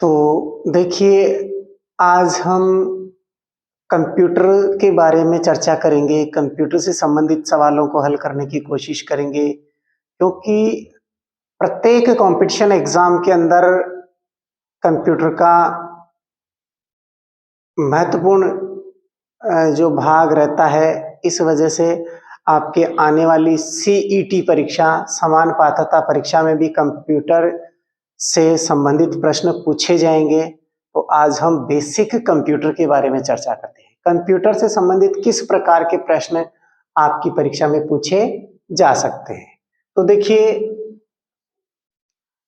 तो देखिए, आज हम कंप्यूटर के बारे में चर्चा करेंगे, कंप्यूटर से संबंधित सवालों को हल करने की कोशिश करेंगे, क्योंकि प्रत्येक कॉम्पिटिशन एग्ज़ाम के अंदर कंप्यूटर का महत्वपूर्ण जो भाग रहता है, इस वजह से आपके आने वाली सीईटी परीक्षा, समान पात्रता परीक्षा में भी कंप्यूटर से संबंधित प्रश्न पूछे जाएंगे। तो आज हम बेसिक कंप्यूटर के बारे में चर्चा करते हैं। कंप्यूटर से संबंधित किस प्रकार के प्रश्न आपकी परीक्षा में पूछे जा सकते हैं। तो देखिए,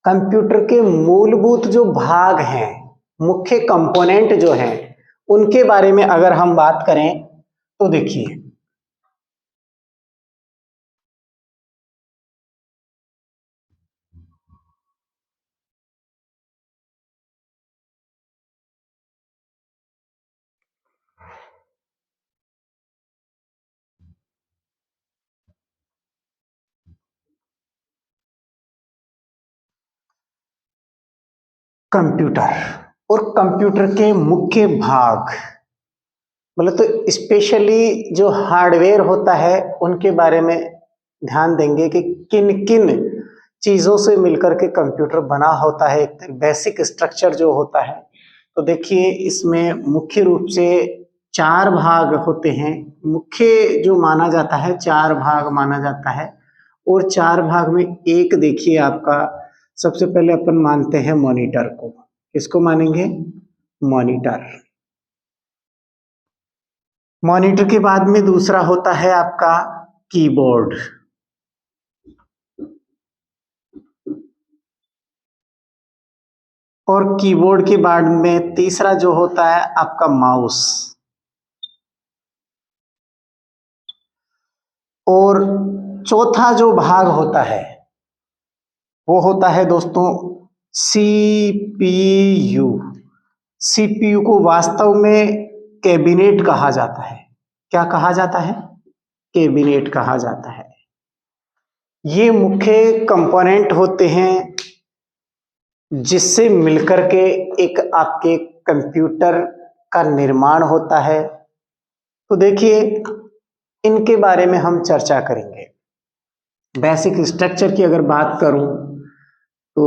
कंप्यूटर के मूलभूत जो भाग हैं, मुख्य कंपोनेंट जो हैं, उनके बारे में अगर हम बात करें तो देखिए, कंप्यूटर और कंप्यूटर के मुख्य भाग, मतलब तो स्पेशली जो हार्डवेयर होता है उनके बारे में ध्यान देंगे कि किन किन चीज़ों से मिलकर के कंप्यूटर बना होता है, एक बेसिक स्ट्रक्चर जो होता है। तो देखिए, इसमें मुख्य रूप से चार भाग होते हैं। मुख्य जो माना जाता है, चार भाग माना जाता है, और चार भाग में एक देखिए आपका, सबसे पहले अपन मानते हैं मॉनिटर को। किसको मानेंगे? मॉनिटर। मॉनिटर के बाद में दूसरा होता है आपका कीबोर्ड, और कीबोर्ड के बाद में तीसरा जो होता है आपका माउस, और चौथा जो भाग होता है वो होता है दोस्तों सीपीयू। सीपीयू को वास्तव में कैबिनेट कहा जाता है। क्या कहा जाता है? कैबिनेट कहा जाता है। ये मुख्य कंपोनेंट होते हैं जिससे मिलकर के एक आपके कंप्यूटर का निर्माण होता है। तो देखिए, इनके बारे में हम चर्चा करेंगे। बेसिक स्ट्रक्चर की अगर बात करूं तो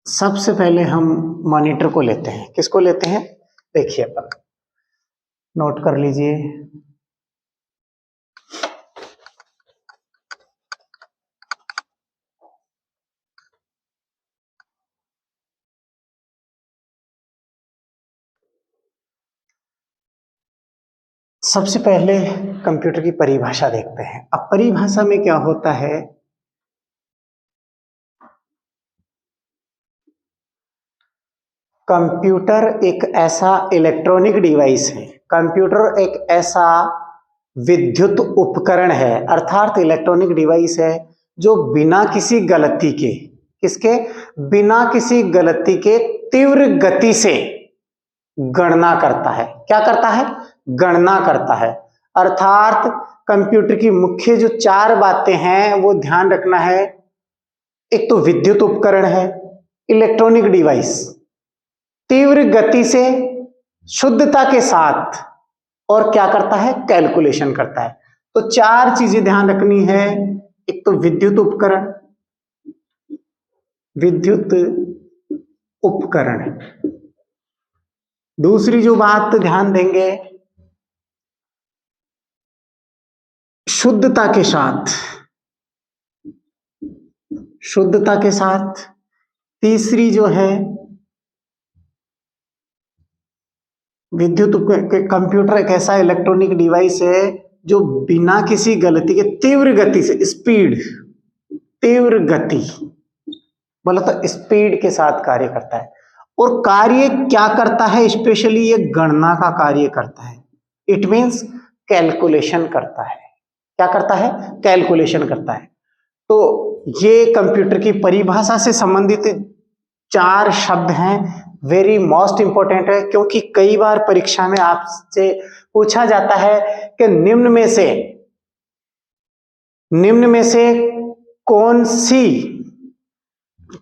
सबसे पहले हम मॉनिटर को लेते हैं। किसको लेते हैं? देखिए, अपन नोट कर लीजिए। सबसे पहले कंप्यूटर की परिभाषा देखते हैं। अब परिभाषा में क्या होता है, कंप्यूटर एक ऐसा इलेक्ट्रॉनिक डिवाइस है, कंप्यूटर एक ऐसा विद्युत उपकरण है, अर्थात इलेक्ट्रॉनिक डिवाइस है जो बिना किसी गलती के, किसके? बिना किसी गलती के तीव्र गति से गणना करता है। क्या करता है? गणना करता है। अर्थात कंप्यूटर की मुख्य जो चार बातें हैं वो ध्यान रखना है। एक तो विद्युत उपकरण है, इलेक्ट्रॉनिक डिवाइस, तीव्र गति से, शुद्धता के साथ, और क्या करता है? कैलकुलेशन करता है। तो चार चीजें ध्यान रखनी है। एक तो विद्युत उपकरण, विद्युत उपकरण। दूसरी जो बात ध्यान देंगे, शुद्धता के साथ, शुद्धता के साथ। तीसरी जो है विद्युत कंप्यूटर एक ऐसा इलेक्ट्रॉनिक डिवाइस है जो बिना किसी गलती के तीव्र गति से, स्पीड, तीव्र गति बोला तो स्पीड के साथ कार्य करता है। और कार्य क्या करता है? स्पेशली ये गणना का कार्य करता है। इट मीन्स कैलकुलेशन करता है। क्या करता है? कैलकुलेशन करता है। तो ये कंप्यूटर की परिभाषा से संबंधित चार शब्द हैं, वेरी मोस्ट इंपॉर्टेंट है, क्योंकि कई बार परीक्षा में आपसे पूछा जाता है कि निम्न में से कौन सी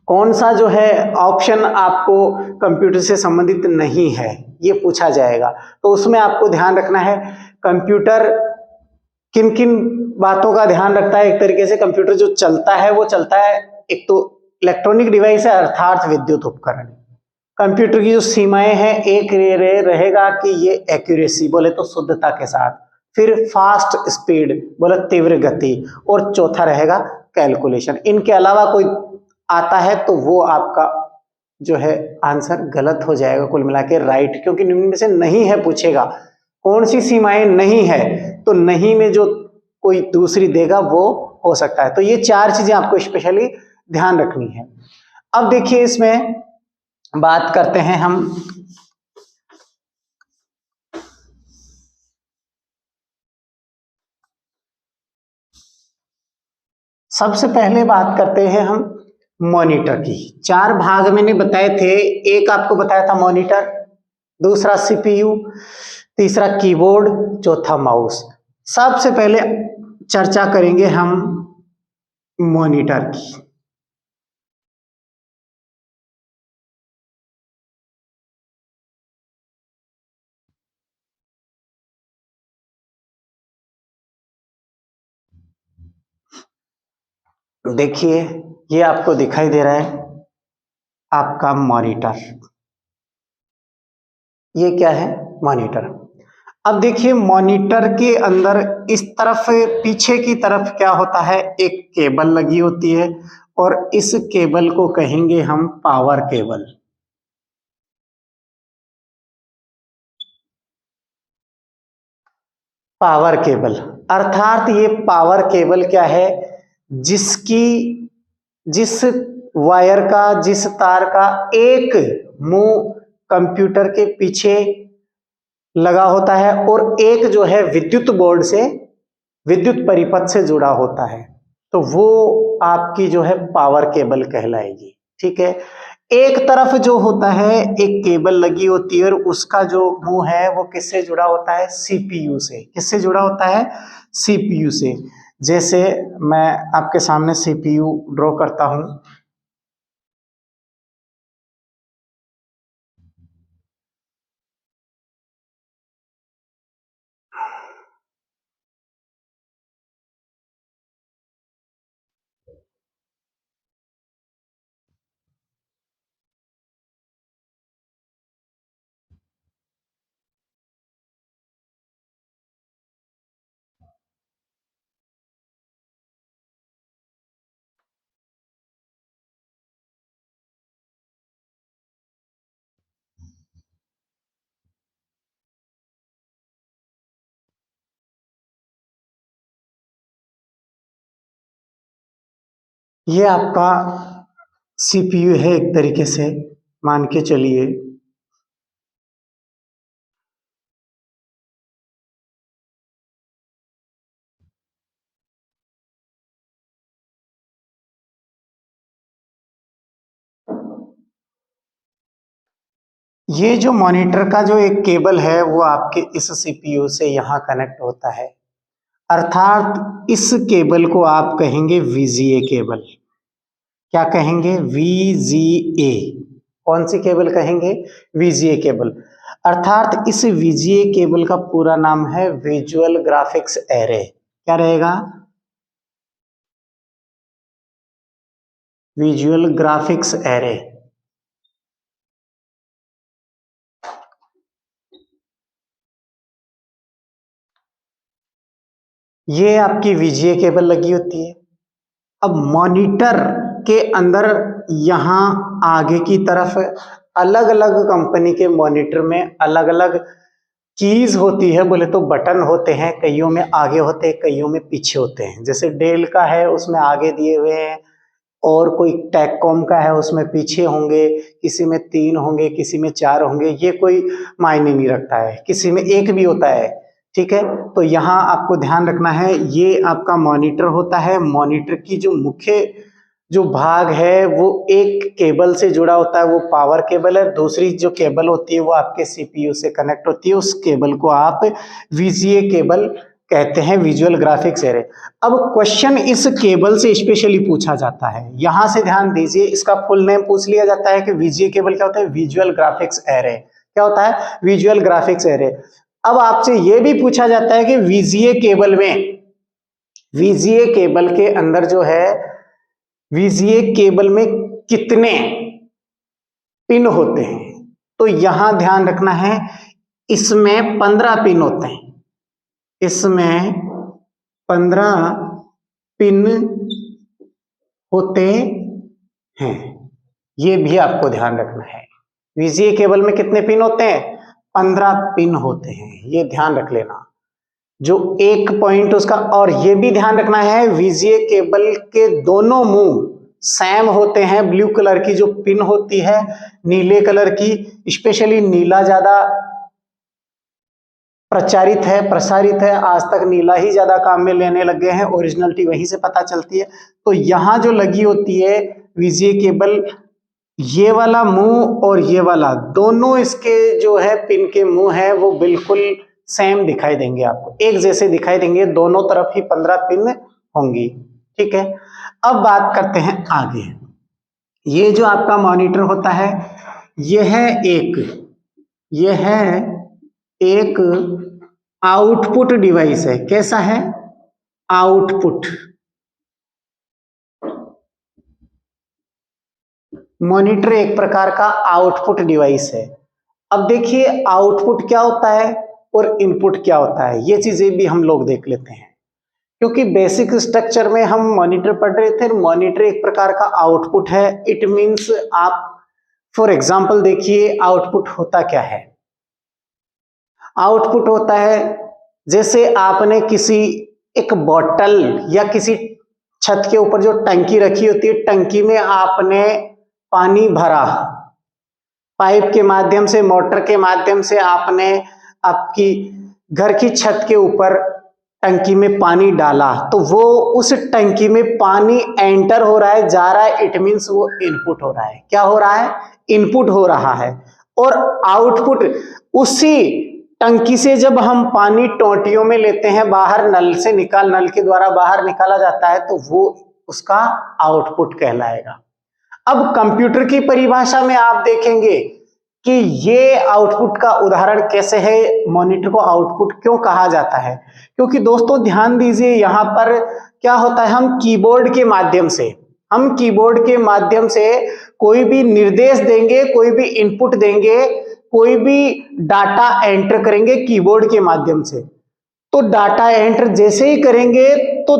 कौन सा जो है ऑप्शन आपको कंप्यूटर से संबंधित नहीं है, ये पूछा जाएगा। तो उसमें आपको ध्यान रखना है कंप्यूटर किन किन बातों का ध्यान रखता है। एक तरीके से कंप्यूटर जो चलता है वो चलता है, एक तो इलेक्ट्रॉनिक डिवाइस है अर्थात विद्युत उपकरण। कंप्यूटर की जो सीमाएं हैं, एक रहेगा कि ये एक्यूरेसी बोले तो शुद्धता के साथ, फिर फास्ट स्पीड बोले तीव्र गति, और चौथा रहेगा कैलकुलेशन। इनके अलावा कोई आता है तो वो आपका जो है आंसर गलत हो जाएगा कुल मिला के राइट, क्योंकि निम्न में से नहीं है पूछेगा। कौन सी सीमाएं नहीं है, तो नहीं में जो कोई दूसरी देगा वो हो सकता है। तो ये चार चीजें आपको स्पेशली ध्यान रखनी है। अब देखिए इसमें बात करते हैं हम सबसे पहले बात करते हैं हम मॉनिटर की। चार भाग मैंने बताए थे, एक आपको बताया था मॉनिटर, दूसरा सीपीयू, तीसरा कीबोर्ड, चौथा माउस। सबसे पहले चर्चा करेंगे हम मॉनिटर की। देखिए ये आपको दिखाई दे रहा है आपका मॉनिटर, ये क्या है मॉनिटर। अब देखिए मॉनिटर के अंदर इस तरफ पीछे की तरफ क्या होता है, एक केबल लगी होती है और इस केबल को कहेंगे हम पावर केबल। पावर केबल अर्थात ये पावर केबल क्या है, जिस वायर का, जिस तार का एक मुंह कंप्यूटर के पीछे लगा होता है और एक जो है विद्युत बोर्ड से, विद्युत परिपथ से जुड़ा होता है, तो वो आपकी जो है पावर केबल कहलाएगी। ठीक है, एक तरफ जो होता है एक केबल लगी होती है और उसका जो मुंह है वो किससे जुड़ा होता है, सीपीयू से। किससे जुड़ा होता है, सीपीयू से। जैसे मैं आपके सामने सीपीयू ड्रॉ करता हूं, ये आपका सीपीयू है एक तरीके से, मान के चलिए। ये जो मॉनिटर का जो एक केबल है वो आपके इस सीपीयू से यहाँ कनेक्ट होता है, अर्थात इस केबल को आप कहेंगे वीजीए केबल। क्या कहेंगे, वीजीए। कौन सी केबल कहेंगे, वीजीए केबल। अर्थात इस वीजीए केबल का पूरा नाम है विजुअल ग्राफिक्स एरे। क्या रहेगा, विजुअल ग्राफिक्स एरे। ये आपकी वीजीए केबल लगी होती है। अब मॉनिटर के अंदर यहाँ आगे की तरफ अलग अलग कंपनी के मॉनिटर में अलग अलग कीज होती है, बोले तो बटन होते हैं, कईयों में आगे होते हैं, कईयों में पीछे होते हैं। जैसे डेल का है उसमें आगे दिए हुए हैं, और कोई टैगकॉम का है उसमें पीछे होंगे, किसी में 3 होंगे, किसी में 4 होंगे, ये कोई मायने नहीं रखता है, किसी में 1 भी होता है। ठीक है, तो यहाँ आपको ध्यान रखना है, ये आपका मॉनिटर होता है। मॉनिटर की जो मुख्य जो भाग है वो एक केबल से जुड़ा होता है, वो पावर केबल है। दूसरी जो केबल होती है वो आपके सीपीयू से कनेक्ट होती है, उस केबल को आप वीजीए केबल कहते हैं विजुअल ग्राफिक्स एरे। अब क्वेश्चन इस केबल से स्पेशली पूछा जाता है, यहां से ध्यान दीजिए, इसका फुल नेम पूछ लिया जाता है कि वीजीए केबल क्या होता है, विजुअल ग्राफिक्स एरे। क्या होता है, विजुअल ग्राफिक्स एरे। अब आपसे यह भी पूछा जाता है कि वीजीए केबल में, वीजीए केबल के अंदर जो है, वीजीए केबल में कितने पिन होते हैं, तो यहां ध्यान रखना है, इसमें 15 पिन होते हैं, इसमें 15 पिन होते हैं, ये भी आपको ध्यान रखना है। वीजीए केबल में कितने पिन होते हैं, 15 पिन होते हैं, ये ध्यान रख लेना, जो एक पॉइंट उसका। और ये भी ध्यान रखना है, वीजीए केबल के दोनों मुंह सेम होते हैं, ब्लू कलर की जो पिन होती है, नीले कलर की, स्पेशली नीला ज्यादा प्रचारित है, प्रसारित है, आज तक नीला ही ज्यादा काम में लेने लगे हैं, ओरिजिनलिटी वहीं से पता चलती है। तो यहां जो लगी होती है वीजीए केबल, ये वाला मुंह और ये वाला, दोनों इसके जो है पिन के मुंह है वो बिल्कुल सेम दिखाई देंगे, आपको एक जैसे दिखाई देंगे, दोनों तरफ ही 15 पिन होंगी। ठीक है, अब बात करते हैं आगे। ये जो आपका मॉनिटर होता है, यह एक आउटपुट डिवाइस है। कैसा है, आउटपुट। मॉनिटर एक प्रकार का आउटपुट डिवाइस है। अब देखिए आउटपुट क्या होता है और इनपुट क्या होता है, ये चीजें भी हम लोग देख लेते हैं, क्योंकि बेसिक स्ट्रक्चर में हम मॉनिटर पढ़ रहे थे। मॉनिटर एक प्रकार का आउटपुट है, इट मींस आप फॉर एग्जांपल देखिए आउटपुट होता क्या है। आउटपुट होता है जैसे आपने किसी एक बोतल या किसी छत के ऊपर जो टंकी रखी होती है, टंकी में आपने पानी भरा, पाइप के माध्यम से, मोटर के माध्यम से आपने आपकी घर की छत के ऊपर टंकी में पानी डाला, तो वो उस टंकी में पानी एंटर हो रहा है, जा रहा है, इट मींस वो इनपुट हो रहा है। क्या हो रहा है, इनपुट हो रहा है। और आउटपुट, उसी टंकी से जब हम पानी टोंटियों में लेते हैं, बाहर नल से नल के द्वारा बाहर निकाला जाता है, तो वो उसका आउटपुट कहलाएगा। अब कंप्यूटर की परिभाषा में आप देखेंगे कि ये आउटपुट का उदाहरण कैसे है, मॉनिटर को आउटपुट क्यों कहा जाता है, क्योंकि दोस्तों ध्यान दीजिए, यहां पर क्या होता है, हम कीबोर्ड के माध्यम से कोई भी निर्देश देंगे, कोई भी इनपुट देंगे, कोई भी डाटा एंटर करेंगे कीबोर्ड के माध्यम से। तो डाटा एंटर जैसे ही करेंगे तो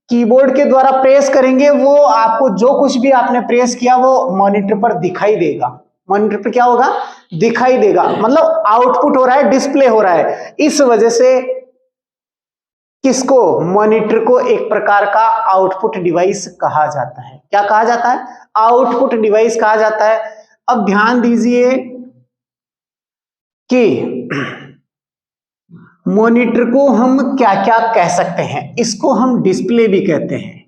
कीबोर्ड के द्वारा प्रेस करेंगे, वो आपको जो कुछ भी आपने प्रेस किया वो मॉनिटर पर दिखाई देगा। मॉनिटर पर क्या होगा, दिखाई देगा, मतलब आउटपुट हो रहा है, डिस्प्ले हो रहा है। इस वजह से किसको, मॉनिटर को एक प्रकार का आउटपुट डिवाइस कहा जाता है। क्या कहा जाता है, आउटपुट डिवाइस कहा जाता है। अब ध्यान दीजिए कि मॉनिटर को हम क्या क्या कह सकते हैं, इसको हम डिस्प्ले भी कहते हैं,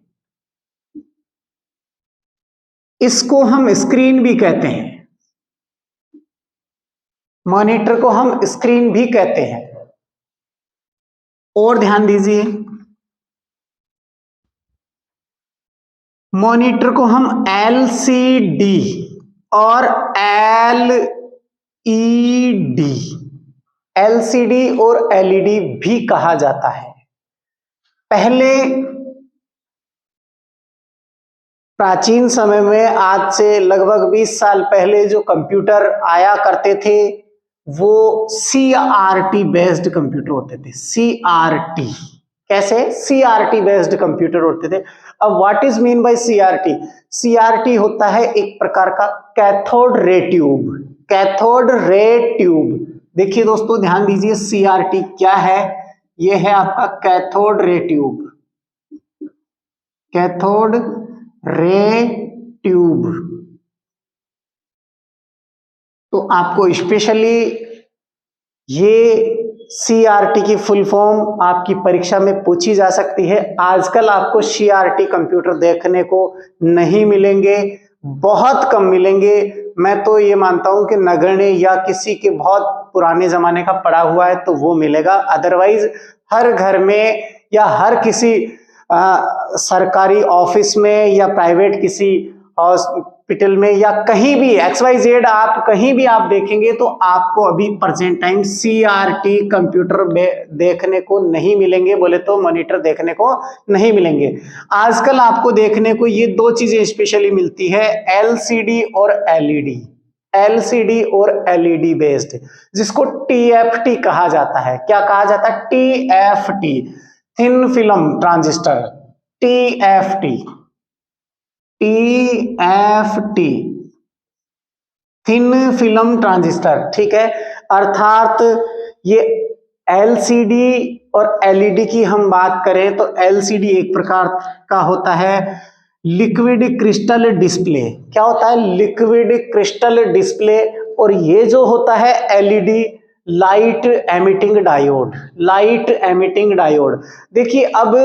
इसको हम स्क्रीन भी कहते हैं, मॉनिटर को हम स्क्रीन भी कहते हैं। और ध्यान दीजिए, मॉनिटर को हम एलसीडी और एलसीडी और एलईडी भी कहा जाता है। पहले प्राचीन समय में, आज से लगभग 20 साल पहले जो कंप्यूटर आया करते थे वो सीआरटी बेस्ड कंप्यूटर होते थे। सीआरटी, कैसे, सीआरटी बेस्ड कंप्यूटर होते थे। अब what is mean by CRT, CRT होता है एक प्रकार का cathode ray tube. Cathode ray tube, देखिए दोस्तों ध्यान दीजिए, सीआरटी क्या है, यह है आपका cathode ray tube. Cathode ray tube, तो आपको स्पेशली ये सीआरटी की फुल फॉर्म आपकी परीक्षा में पूछी जा सकती है। आजकल आपको सीआरटी कंप्यूटर देखने को नहीं मिलेंगे, बहुत कम मिलेंगे। मैं तो ये मानता हूं कि नगण्य या किसी के बहुत पुराने जमाने का पड़ा हुआ है तो वो मिलेगा, अदरवाइज हर घर में या हर किसी सरकारी ऑफिस में या प्राइवेट किसी हॉस्पिटल में या कहीं भी XYZ आप कहीं भी आप देखेंगे तो आपको अभी प्रेजेंट टाइम CRT कंप्यूटर देखने को नहीं मिलेंगे, बोले तो मॉनिटर देखने को नहीं मिलेंगे। आजकल आपको देखने को ये दो चीजें स्पेशली मिलती है, LCD और LED। LCD और LED बेस्ड, जिसको TFT कहा जाता है। क्या कहा जाता है? TFT, thin film transistor. TFT, thin film transistor, ठीक है। अर्थात ये LCD और LED की हम बात करें तो LCD एक प्रकार का होता है लिक्विड क्रिस्टल डिस्प्ले। क्या होता है? Liquid crystal display. और ये जो होता है LED, light emitting diode. Light emitting diode, देखिए अब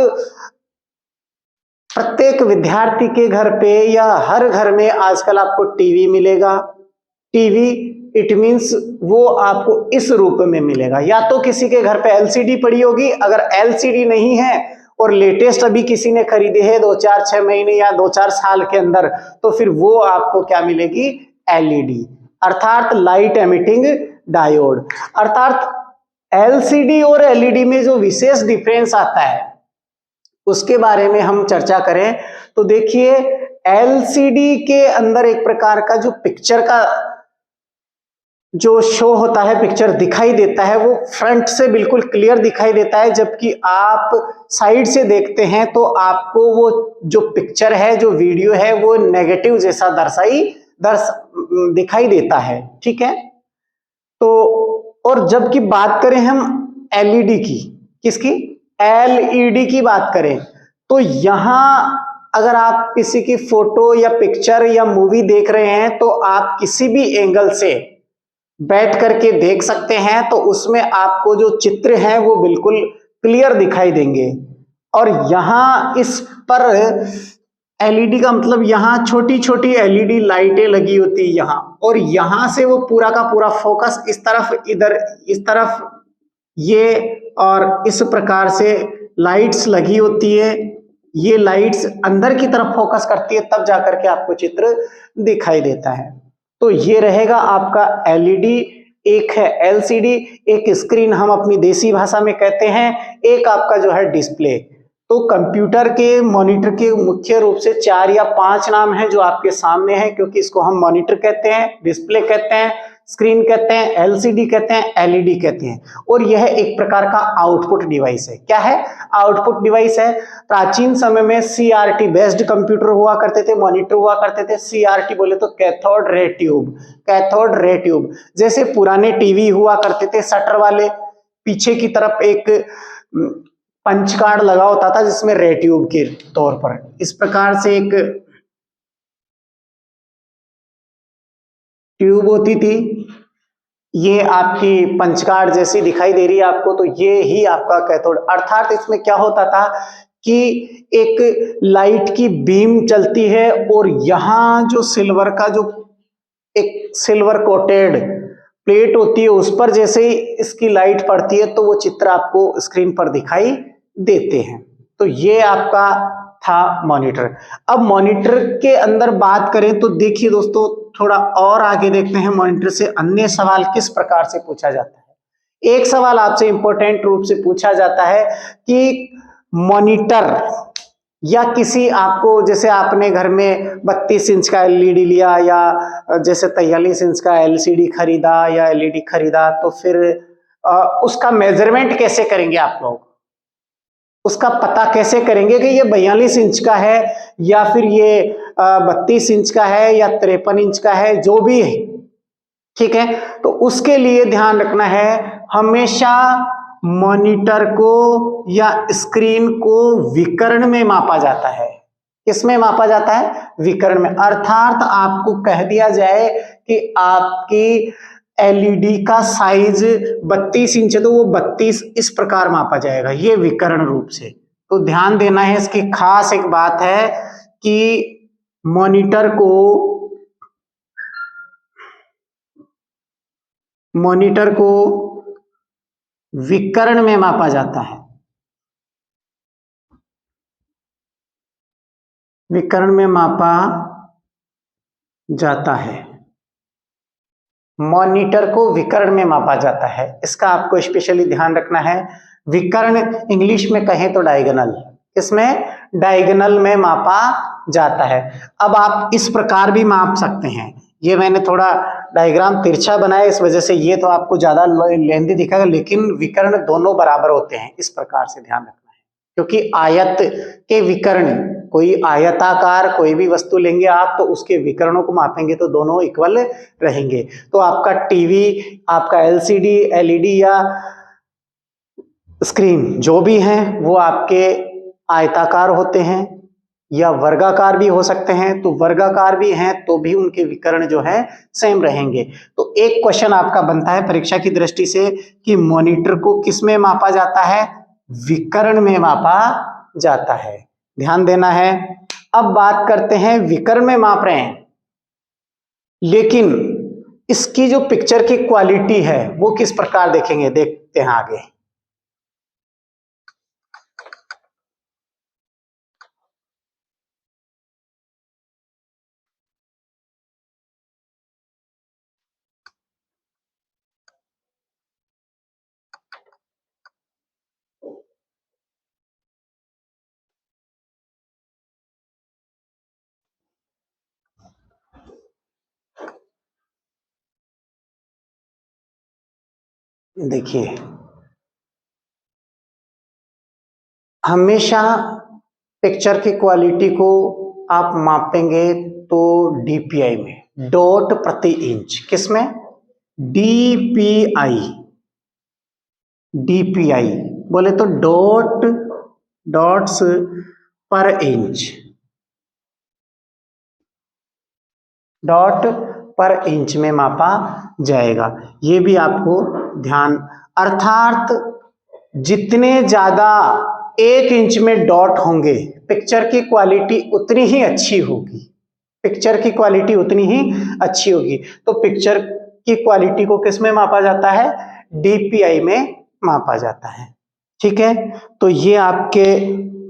प्रत्येक विद्यार्थी के घर पे या हर घर में आजकल आपको टीवी मिलेगा। टीवी इट मींस वो आपको इस रूप में मिलेगा, या तो किसी के घर पे LCD पड़ी होगी, अगर LCD नहीं है और लेटेस्ट अभी किसी ने खरीदे है 2-4-6 महीने या 2-4 साल के अंदर, तो फिर वो आपको क्या मिलेगी? LED, अर्थात लाइट एमिटिंग डायोड। अर्थात LCD और LED में जो विशेष डिफरेंस आता है उसके बारे में हम चर्चा करें तो देखिए LCD के अंदर एक प्रकार का जो पिक्चर का जो शो होता है, पिक्चर दिखाई देता है, वो फ्रंट से बिल्कुल क्लियर दिखाई देता है, जबकि आप साइड से देखते हैं तो आपको वो जो पिक्चर है, जो वीडियो है, वो नेगेटिव जैसा दिखाई देता है, ठीक है। तो और जबकि बात करें हम LED की, किसकी? LED की बात करें तो यहां अगर आप किसी की फोटो या पिक्चर या मूवी देख रहे हैं तो आप किसी भी एंगल से बैठ करके देख सकते हैं, तो उसमें आपको जो चित्र हैं वो बिल्कुल क्लियर दिखाई देंगे। और यहां इस पर LED का मतलब यहां छोटी छोटी LED लाइटें लगी होती है यहां, और यहां से वो पूरा का पूरा फोकस इस तरफ, इधर इस तरफ, ये और इस प्रकार से लाइट्स लगी होती है। ये लाइट्स अंदर की तरफ फोकस करती है, तब जाकर के आपको चित्र दिखाई देता है। तो ये रहेगा आपका LED, एक है LCD, एक स्क्रीन हम अपनी देसी भाषा में कहते हैं, एक आपका जो है डिस्प्ले। तो कंप्यूटर के मॉनिटर के मुख्य रूप से 4 या 5 नाम हैं जो आपके सामने हैं, क्योंकि इसको हम मॉनिटर कहते हैं, डिस्प्ले कहते हैं, स्क्रीन कहते हैं, LCD कहते हैं, LED कहते हैं। और यह एक प्रकार का आउटपुट डिवाइस है। क्या है? आउटपुट डिवाइस है। प्राचीन समय में CRT बेस्ड कंप्यूटर हुआ करते थे, मॉनिटर हुआ करते थे। CRT बोले तो cathode ray tube, cathode ray tube. जैसे पुराने टीवी हुआ करते थे शटर वाले, पीछे की तरफ एक पंच कार्ड लगा होता था जिसमें रे ट्यूब के तौर पर इस प्रकार से एक ट्यूब होती थी। ये आपकी पंच कार्ड जैसी दिखाई दे रही है आपको, तो ये ही आपका कैथोड। अर्थात इसमें क्या होता था कि एक लाइट की बीम चलती है और यहां जो सिल्वर का जो एक सिल्वर कोटेड प्लेट होती है, उस पर जैसे ही इसकी लाइट पड़ती है तो वो चित्र आपको स्क्रीन पर दिखाई देते हैं। तो ये आपका था मॉनिटर। अब मॉनिटर के अंदर बात करें तो देखिए दोस्तों, थोड़ा और आगे देखते हैं मॉनिटर से अन्य सवाल किस प्रकार से पूछा जाता है। एक सवाल आपसे इंपॉर्टेंट रूप से पूछा जाता है कि मॉनिटर या किसी आपको, जैसे आपने घर में 32 इंच का LED लिया या जैसे 43 इंच का LCD खरीदा या LED खरीदा, तो फिर उसका मेजरमेंट कैसे करेंगे आप लोग? उसका पता कैसे करेंगे कि ये 42 इंच का है या फिर ये 32 इंच का है या 53 इंच का है, जो भी है, ठीक है। तो उसके लिए ध्यान रखना है, हमेशा मॉनिटर को या स्क्रीन को विकर्ण में मापा जाता है। किसमें मापा जाता है? विकर्ण में। अर्थात आपको कह दिया जाए कि आपकी LED का साइज 32 इंच है तो वो 32 इस प्रकार मापा जाएगा, ये विकर्ण रूप से। तो ध्यान देना है, इसकी खास एक बात है कि मॉनिटर को विकर्ण में मापा जाता है। विकर्ण में मापा जाता है। मॉनिटर को विकर्ण में मापा जाता है, इसका आपको स्पेशली ध्यान रखना है। विकर्ण इंग्लिश में कहें तो डायगोनल, इसमें डायगोनल में मापा जाता है। अब आप इस प्रकार भी माप सकते हैं, ये मैंने थोड़ा डायग्राम तिरछा बनाया इस वजह से ये तो आपको ज्यादा लेंथी दिखेगा, लेकिन विकर्ण दोनों बराबर होते हैं, इस प्रकार से ध्यान रखना है। क्योंकि आयत के विकर्ण, कोई आयताकार कोई भी वस्तु लेंगे आप तो उसके विकर्णों को मापेंगे तो दोनों इक्वल रहेंगे। तो आपका टीवी, आपका एलसीडी, एलईडी या स्क्रीन जो भी हैं वो आपके आयताकार होते हैं या वर्गाकार भी हो सकते हैं। तो वर्गाकार भी हैं तो भी उनके विकर्ण जो है सेम रहेंगे। तो एक क्वेश्चन आपका बनता है परीक्षा की दृष्टि से कि मॉनिटर को किस में मापा जाता है? विकर्ण में मापा जाता है, ध्यान देना है। अब बात करते हैं विकर्ण में माप रहे हैं, लेकिन इसकी जो पिक्चर की क्वालिटी है वो किस प्रकार देखेंगे, देखते हैं आगे। देखिए, हमेशा पिक्चर की क्वालिटी को आप मापेंगे तो डीपीआई में, डॉट प्रति इंच, किसमें? डीपीआई, डीपीआई बोले तो डॉट्स पर इंच, डॉट पर इंच में मापा जाएगा। ये भी आपको ध्यान, अर्थात जितने ज्यादा 1 इंच में डॉट होंगे पिक्चर की क्वालिटी उतनी ही अच्छी होगी, पिक्चर की क्वालिटी उतनी ही अच्छी होगी। तो पिक्चर की क्वालिटी को किस में मापा जाता है? डीपीआई में मापा जाता है। ठीक है, तो ये आपके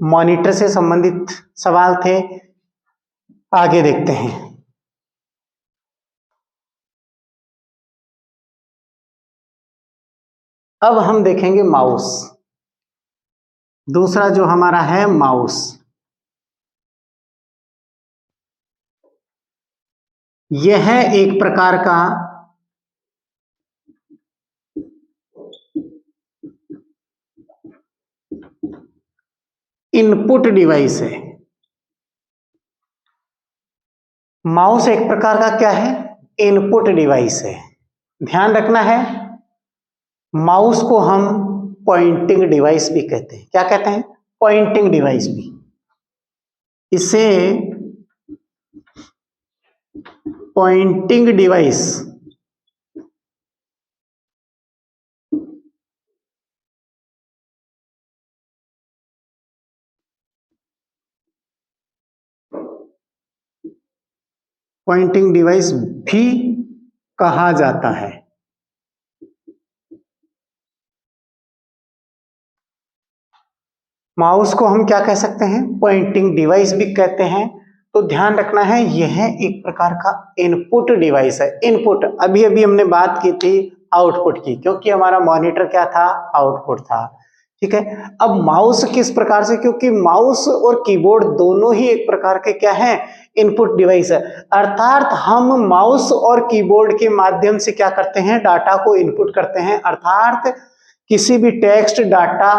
मॉनिटर से संबंधित सवाल थे। आगे देखते हैं। अब हम देखेंगे माउस, दूसरा जो हमारा है माउस। यह एक प्रकार का इनपुट डिवाइस है। माउस एक प्रकार का क्या है? इनपुट डिवाइस है। ध्यान रखना है, माउस को हम पॉइंटिंग डिवाइस भी कहते हैं। क्या कहते हैं? पॉइंटिंग डिवाइस भी। इसे पॉइंटिंग डिवाइस पॉइंटिंग डिवाइस भी कहा जाता है। माउस को हम क्या कह सकते हैं? पॉइंटिंग डिवाइस भी कहते हैं। तो ध्यान रखना है, यह एक प्रकार का इनपुट डिवाइस है। इनपुट, अभी अभी हमने बात की थी आउटपुट की, क्योंकि हमारा मॉनिटर क्या था? आउटपुट था। ठीक है, अब माउस किस प्रकार से? क्योंकि माउस और कीबोर्ड दोनों ही एक प्रकार के क्या हैं? इनपुट डिवाइस है। अर्थात हम माउस और कीबोर्ड के माध्यम से क्या करते हैं? डाटा को इनपुट करते हैं। अर्थात किसी भी टेक्स्ट, डाटा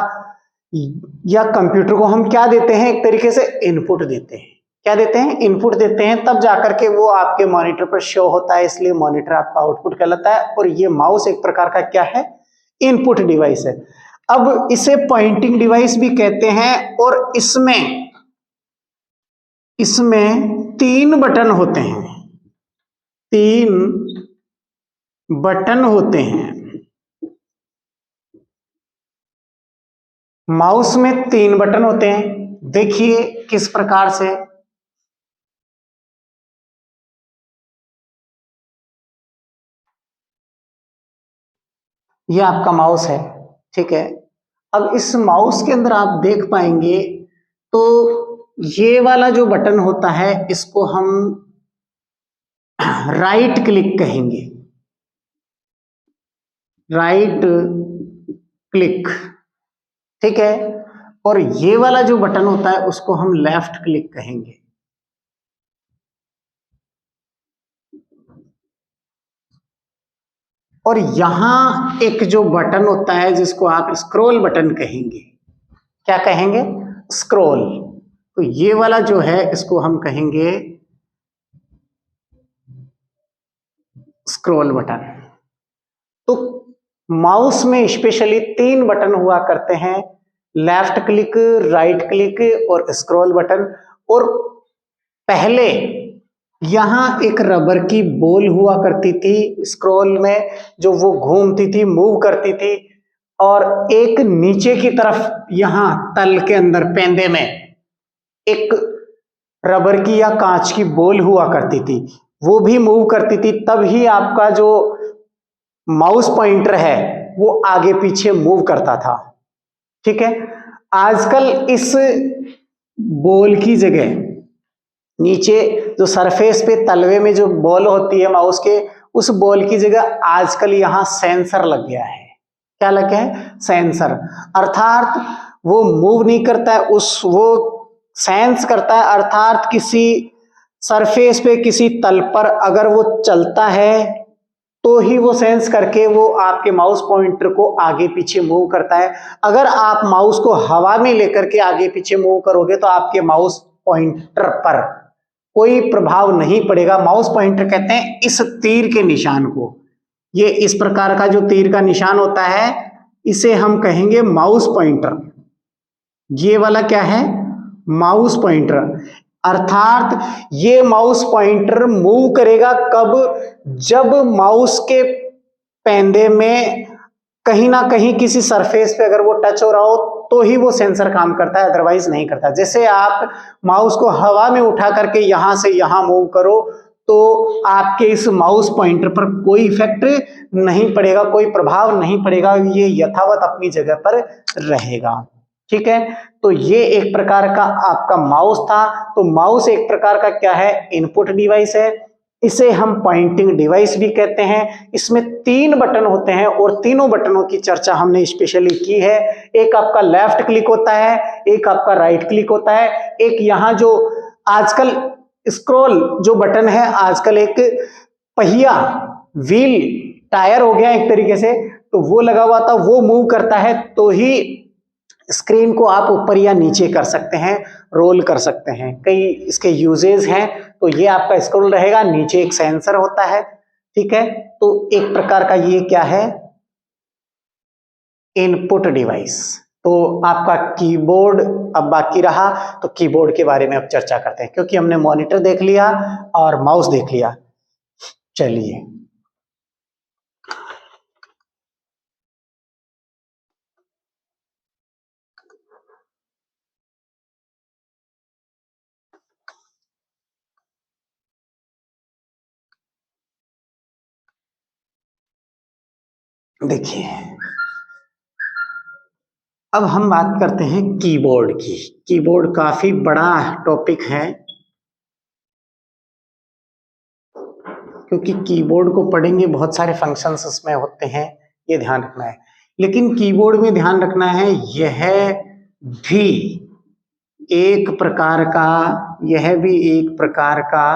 या कंप्यूटर को हम क्या देते हैं? एक तरीके से इनपुट देते हैं। क्या देते हैं? इनपुट देते हैं, तब जाकर के वो आपके मॉनिटर पर शो होता है, इसलिए मॉनिटर आपका आउटपुट कहलाता है। और ये माउस एक प्रकार का क्या है? इनपुट डिवाइस है। अब इसे पॉइंटिंग डिवाइस भी कहते हैं। और इसमें 3 बटन होते हैं, 3 बटन होते हैं। माउस में 3 बटन होते हैं। देखिए किस प्रकार से। ये आपका माउस है, ठीक है। अब इस माउस के अंदर आप देख पाएंगे तो ये वाला जो बटन होता है इसको हम राइट क्लिक कहेंगे, राइट क्लिक, ठीक है। और ये वाला जो बटन होता है उसको हम लेफ्ट क्लिक कहेंगे। और यहां एक जो बटन होता है जिसको आप स्क्रॉल बटन कहेंगे, क्या कहेंगे? स्क्रॉल। तो ये वाला जो है इसको हम कहेंगे स्क्रॉल बटन। तो माउस में स्पेशली 3 बटन हुआ करते हैं, लेफ्ट क्लिक, राइट क्लिक और स्क्रॉल बटन। और पहले यहां एक रबर की बॉल हुआ करती थी स्क्रॉल में, जो वो घूमती थी, मूव करती थी। और एक नीचे की तरफ यहां तल के अंदर पेंदे में एक रबर की या कांच की बॉल हुआ करती थी, वो भी मूव करती थी। तब ही आपका जो माउस पॉइंटर है वो आगे पीछे मूव करता था, ठीक है। आजकल इस बॉल की जगह नीचे जो सरफेस पे तलवे में जो बॉल होती है माउस के, उस बॉल की जगह आजकल यहां सेंसर लग गया है। क्या लग गया है? सेंसर। अर्थात वो मूव नहीं करता है, वो सेंस करता है, अर्थात किसी सरफेस पे, किसी तल पर अगर वो चलता है तो ही वो सेंस करके वो आपके माउस पॉइंटर को आगे पीछे मूव करता है। अगर आप माउस को हवा में लेकर के आगे पीछे मूव करोगे तो आपके माउस पॉइंटर पर कोई प्रभाव नहीं पड़ेगा। माउस पॉइंटर कहते हैं इस तीर के निशान को, ये इस प्रकार का जो तीर का निशान होता है इसे हम कहेंगे माउस पॉइंटर। ये वाला क्या है? Mouse pointer. अर्थात ये माउस पॉइंटर मूव करेगा कब? जब माउस के पेंदे में कहीं ना कहीं किसी सरफेस पे अगर वो टच हो रहा हो तो ही वो सेंसर काम करता है, अदरवाइज नहीं करता। जैसे आप माउस को हवा में उठा करके यहां से यहां मूव करो तो आपके इस माउस पॉइंटर पर कोई इफेक्ट नहीं पड़ेगा, कोई प्रभाव नहीं पड़ेगा, ये यथावत अपनी जगह पर रहेगा, ठीक है। तो ये एक प्रकार का आपका माउस था। तो माउस एक प्रकार का क्या है? इनपुट डिवाइस है। इसे हम पॉइंटिंग डिवाइस भी कहते हैं। इसमें 3 बटन होते हैं और तीनों बटनों की चर्चा हमने स्पेशली की है। एक आपका लेफ्ट क्लिक होता है, एक आपका राइट क्लिक होता है, एक यहां जो आजकल स्क्रॉल जो बटन है, आजकल एक पहिया, व्हील, टायर हो गया एक तरीके से, तो वो लगा हुआ था, वो मूव करता है तो ही स्क्रीन को आप ऊपर या नीचे कर सकते हैं, रोल कर सकते हैं। कई इसके यूजेस हैं। तो ये आपका स्क्रॉल रहेगा, नीचे एक सेंसर होता है, ठीक है। तो एक प्रकार का ये क्या है? Input device. तो आपका कीबोर्ड अब बाकी रहा, तो कीबोर्ड के बारे में अब चर्चा करते हैं, क्योंकि हमने मॉनिटर देख लिया और माउस देख लिया। चलिए, देखिए अब हम बात करते हैं कीबोर्ड की। कीबोर्ड काफी बड़ा टॉपिक है, क्योंकि कीबोर्ड को पढ़ेंगे बहुत सारे फंक्शंस उसमें होते हैं, ये ध्यान रखना है। लेकिन कीबोर्ड में ध्यान रखना है भी यह भी एक प्रकार का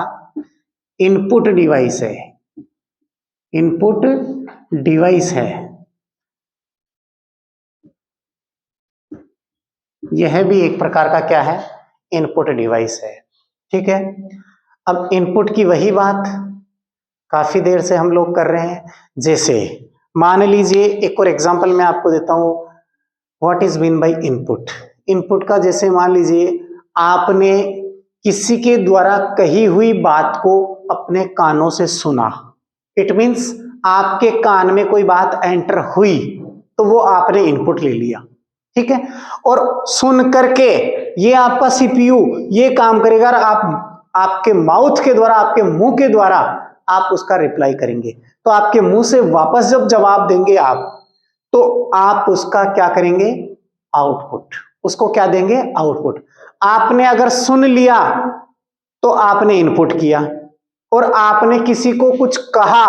इनपुट डिवाइस है। इनपुट डिवाइस है, यह भी एक प्रकार का क्या है? इनपुट डिवाइस है, ठीक है। अब इनपुट की वही बात काफी देर से हम लोग कर रहे हैं। जैसे मान लीजिए एक और एग्जांपल मैं आपको देता हूं, what is mean by input. Input का जैसे मान लीजिए आपने किसी के द्वारा कही हुई बात को अपने कानों से सुना, इट मीन्स आपके कान में कोई बात एंटर हुई तो वो आपने इनपुट ले लिया, ठीक है। और सुन करके ये आपका सीपीयू ये काम करेगा, आपके माउथ के द्वारा, आपके मुंह के द्वारा आप उसका रिप्लाई करेंगे। तो आपके मुंह से वापस जब जवाब देंगे आप, तो आप उसका क्या करेंगे? आउटपुट। उसको क्या देंगे? आउटपुट। आपने अगर सुन लिया तो आपने इनपुट किया, और आपने किसी को कुछ कहा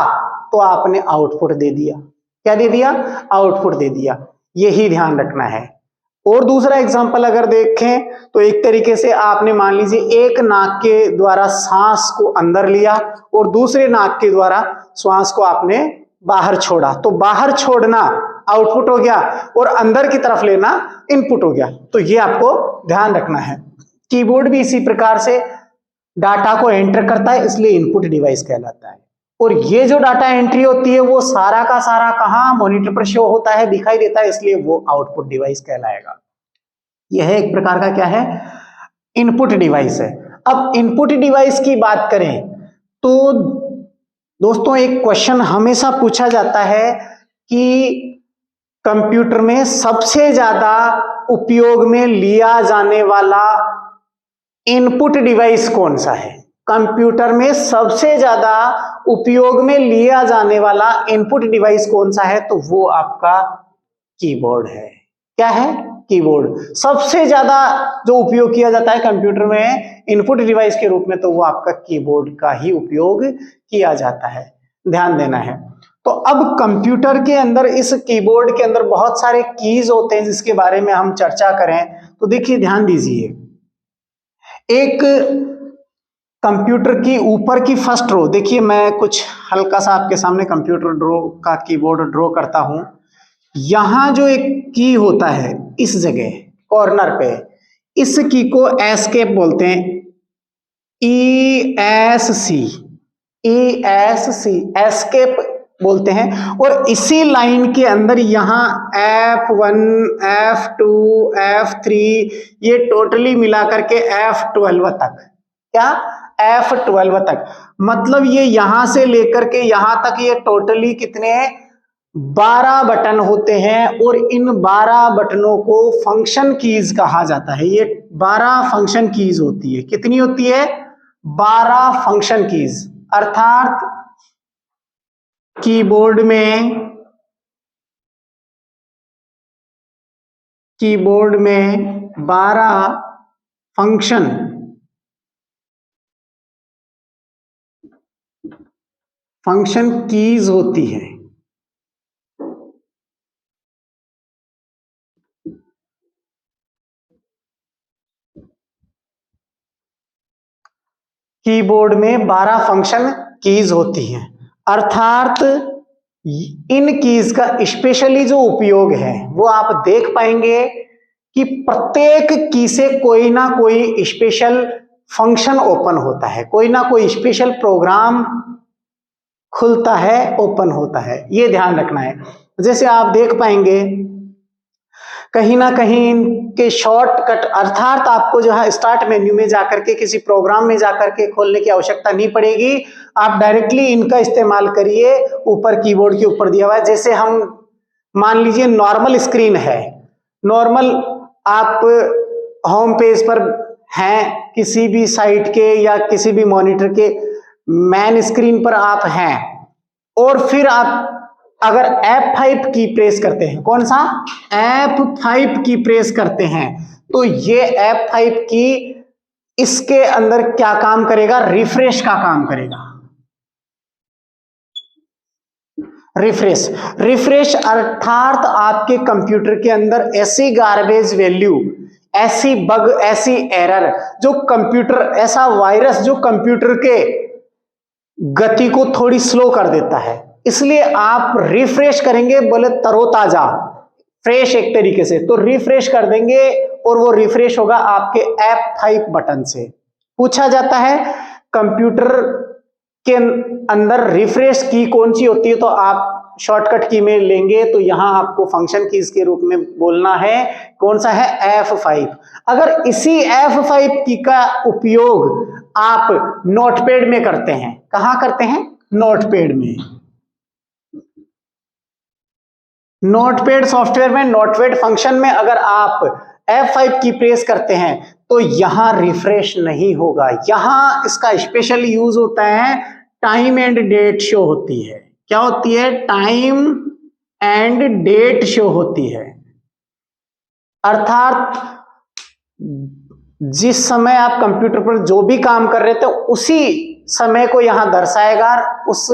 तो आपने आउटपुट दे दिया। क्या दे दिया? आउटपुट दे दिया। यही ध्यान रखना है। और दूसरा एग्जांपल अगर देखें तो एक तरीके से आपने मान लीजिए एक नाक के द्वारा सांस को अंदर लिया और दूसरे नाक के द्वारा श्वास को आपने बाहर छोड़ा, तो बाहर छोड़ना आउटपुट हो गया और अंदर की तरफ लेना इनपुट हो गया। तो ये आपको ध्यान रखना है। कीबोर्ड भी इसी प्रकार से डाटा को एंटर करता है, इसलिए इनपुट डिवाइस कहलाता है। और ये जो डाटा एंट्री होती है वो सारा का सारा कहां? मॉनिटर पर शो होता है, दिखाई देता है, इसलिए वो आउटपुट डिवाइस कहलाएगा। यह एक प्रकार का क्या है? इनपुट डिवाइस है। अब इनपुट डिवाइस की बात करें तो दोस्तों एक क्वेश्चन हमेशा पूछा जाता है कि कंप्यूटर में सबसे ज्यादा उपयोग में लिया जाने वाला इनपुट डिवाइस कौन सा है? कंप्यूटर में सबसे ज्यादा उपयोग में लिया जाने वाला इनपुट डिवाइस कौन सा है? तो वो आपका कीबोर्ड है। क्या है? कीबोर्ड। सबसे ज्यादा जो उपयोग किया जाता है कंप्यूटर में इनपुट डिवाइस के रूप में, तो वो आपका कीबोर्ड का ही उपयोग किया जाता है। ध्यान देना है। तो अब कंप्यूटर के अंदर, इस कीबोर्ड के अंदर बहुत सारे कीज होते हैं जिसके बारे में हम चर्चा करें तो देखिए, ध्यान दीजिए। एक कंप्यूटर की ऊपर की फर्स्ट रो, देखिए मैं कुछ हल्का सा आपके सामने कंप्यूटर ड्रॉ का कीबोर्ड ड्रॉ करता हूं। यहां जो एक की होता है इस जगह कॉर्नर पे, इस की को एस्केप बोलते हैं। ESC, एस्केप बोलते हैं। और इसी लाइन के अंदर यहां F1, F2, F3, ये टोटली मिला करके F12 तक। क्या? F12 तक। मतलब ये यहां से लेकर के यहां तक ये टोटली कितने? 12 बटन होते हैं। और इन 12 बटनों को फंक्शन कीज कहा जाता है। ये 12 फंक्शन कीज होती है। कितनी होती है? 12 फंक्शन कीज। अर्थात कीबोर्ड में 12 फंक्शन कीज होती है। कीबोर्ड में 12 फंक्शन कीज होती हैं। अर्थात इन कीज का स्पेशली जो उपयोग है वो आप देख पाएंगे कि प्रत्येक की से कोई ना कोई स्पेशल फंक्शन ओपन होता है, कोई ना कोई स्पेशल प्रोग्राम खुलता है, ओपन होता है। ये ध्यान रखना है। जैसे आप देख पाएंगे कहीं ना कहीं इनके शॉर्टकट, अर्थात आपको जो है स्टार्ट मेन्यू में जाकर के किसी प्रोग्राम में जाकर के खोलने की आवश्यकता नहीं पड़ेगी। आप डायरेक्टली इनका इस्तेमाल करिए। ऊपर कीबोर्ड के ऊपर दिया हुआ है। जैसे हम मान लीजिए नॉर्मल स्क्रीन है, नॉर्मल आप होम पेज पर हैं, किसी भी साइट के या किसी भी मॉनिटर के मेन स्क्रीन पर आप हैं, और फिर आप अगर F5 की प्रेस करते हैं, कौन सा? F5 की प्रेस करते हैं, तो ये F5 की इसके अंदर क्या काम करेगा? रिफ्रेश का काम करेगा। रिफ्रेश अर्थात आपके कंप्यूटर के अंदर ऐसी गार्बेज वैल्यू, ऐसी बग, ऐसी एरर, जो कंप्यूटर, ऐसा वायरस जो कंप्यूटर के गति को थोड़ी स्लो कर देता है, इसलिए आप रिफ्रेश करेंगे, बोले तरोताजा, फ्रेश एक तरीके से, तो रिफ्रेश कर देंगे और वो रिफ्रेश होगा आपके F5 बटन से। पूछा जाता है कंप्यूटर के अंदर रिफ्रेश की कौन सी होती है, तो आप शॉर्टकट की में लेंगे तो यहां आपको फंक्शन कीज के रूप में बोलना है, कौन सा है? F5। अगर इसी F5 की का उपयोग आप नोटपैड में करते हैं, कहां करते हैं? नोटपैड में। नोटपैड सॉफ्टवेयर में, नोटपैड फंक्शन में अगर आप F5 की प्रेस करते हैं तो यहां रिफ्रेश नहीं होगा। यहां इसका स्पेशल यूज होता है, टाइम एंड डेट शो होती है। क्या होती है? टाइम एंड डेट शो होती है। अर्थात जिस समय आप कंप्यूटर पर जो भी काम कर रहे थे उसी समय को यहां दर्शाएगा, उस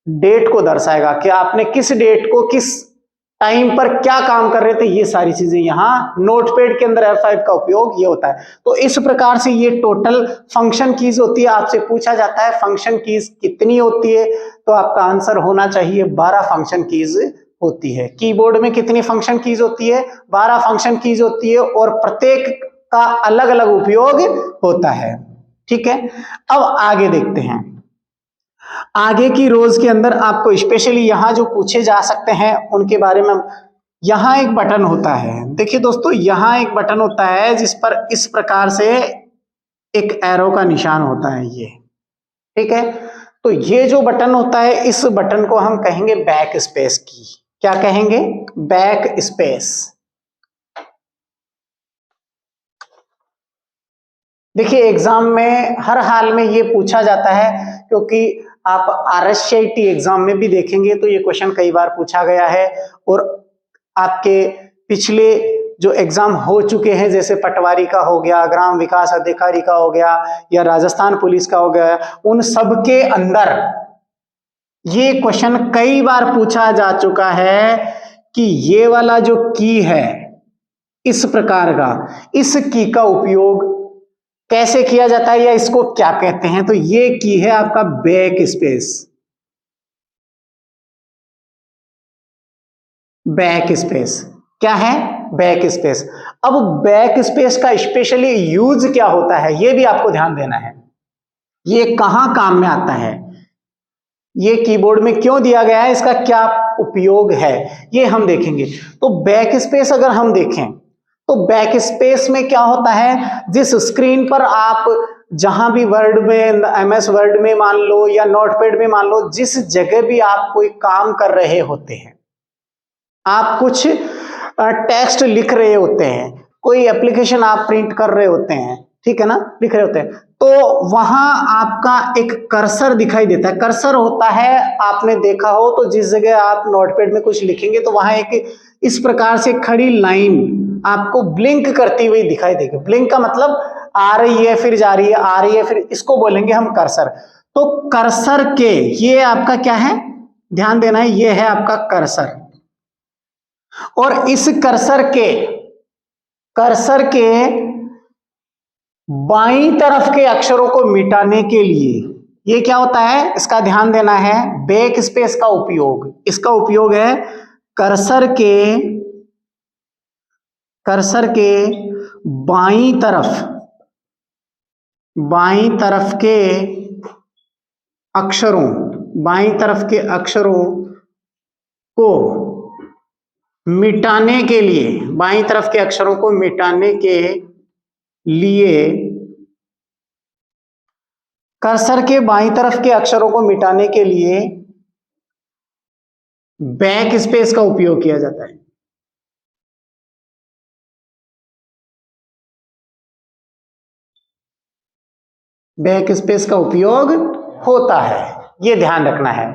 डेट को दर्शाएगा कि आपने किस डेट को किस टाइम पर क्या काम कर रहे थे। ये सारी चीजें यहाँ नोटपैड के अंदर F5 का उपयोग ये होता है। तो इस प्रकार से ये टोटल फंक्शन कीज होती है। आपसे पूछा जाता है फंक्शन कीज कितनी होती है, तो आपका आंसर होना चाहिए 12 फंक्शन कीज होती है। कीबोर्ड में कितनी फंक्शन कीज होती है? 12 फंक्शन कीज होती है और प्रत्येक का अलग अलग उपयोग होता है। ठीक है, अब आगे देखते हैं। आगे की रोज के अंदर आपको स्पेशली यहां जो पूछे जा सकते हैं उनके बारे में, यहां एक बटन होता है। देखिए दोस्तों, यहां एक बटन होता है जिस पर इस प्रकार से एक एरो का निशान होता है ये। ठीक है, तो ये जो बटन होता है, इस बटन को हम कहेंगे बैक स्पेस की। क्या कहेंगे? Back space. देखिए एग्जाम में हर हाल में ये पूछा जाता है, क्योंकि आप RSCIT एग्जाम में भी देखेंगे तो ये क्वेश्चन कई बार पूछा गया है। और आपके पिछले जो एग्जाम हो चुके हैं, जैसे पटवारी का हो गया, ग्राम विकास अधिकारी का हो गया, या राजस्थान पुलिस का हो गया, उन सब के अंदर ये क्वेश्चन कई बार पूछा जा चुका है कि ये वाला जो की है इस प्रकार का, इस की का उपयोग कैसे किया जाता है या इसको क्या कहते हैं। तो ये की है आपका बैक स्पेस। बैक स्पेस क्या है? Back space. अब बैक स्पेस का स्पेशली यूज क्या होता है ये भी आपको ध्यान देना है। ये कहां काम में आता है, ये कीबोर्ड में क्यों दिया गया है, इसका क्या उपयोग है, ये हम देखेंगे। तो बैक स्पेस अगर हम देखें तो बैक स्पेस में क्या होता है, जिस स्क्रीन पर आप जहां भी वर्ड में, MS वर्ड में मान लो या नोटपैड में मान लो, जिस जगह भी आप कोई काम कर रहे होते हैं, आप कुछ टेक्स्ट लिख रहे होते हैं, कोई एप्लीकेशन आप प्रिंट कर रहे होते हैं, ठीक है ना, लिख रहे होते हैं, तो वहां आपका एक कर्सर दिखाई देता है। कर्सर होता है, आपने देखा हो तो जिस जगह आप नोटपैड में कुछ लिखेंगे तो वहां एक इस प्रकार से खड़ी लाइन आपको ब्लिंक करती हुई दिखाई देगी। ब्लिंक का मतलब आ रही है फिर जा रही है, आ रही है फिर, इसको बोलेंगे हम कर्सर। तो कर्सर के, ये आपका क्या है, ध्यान देना है, ये है आपका कर्सर। और इस कर्सर के बाईं तरफ के अक्षरों को मिटाने के लिए ये क्या होता है, इसका ध्यान देना है, बैक स्पेस का उपयोग। इसका उपयोग है कर्सर के बाईं तरफ के अक्षरों को मिटाने के लिए, बाईं तरफ के अक्षरों को मिटाने के लिए, कर्सर के बाईं तरफ के अक्षरों को मिटाने के लिए बैक स्पेस का उपयोग किया जाता है। बैक स्पेस का उपयोग होता है, यह ध्यान रखना है।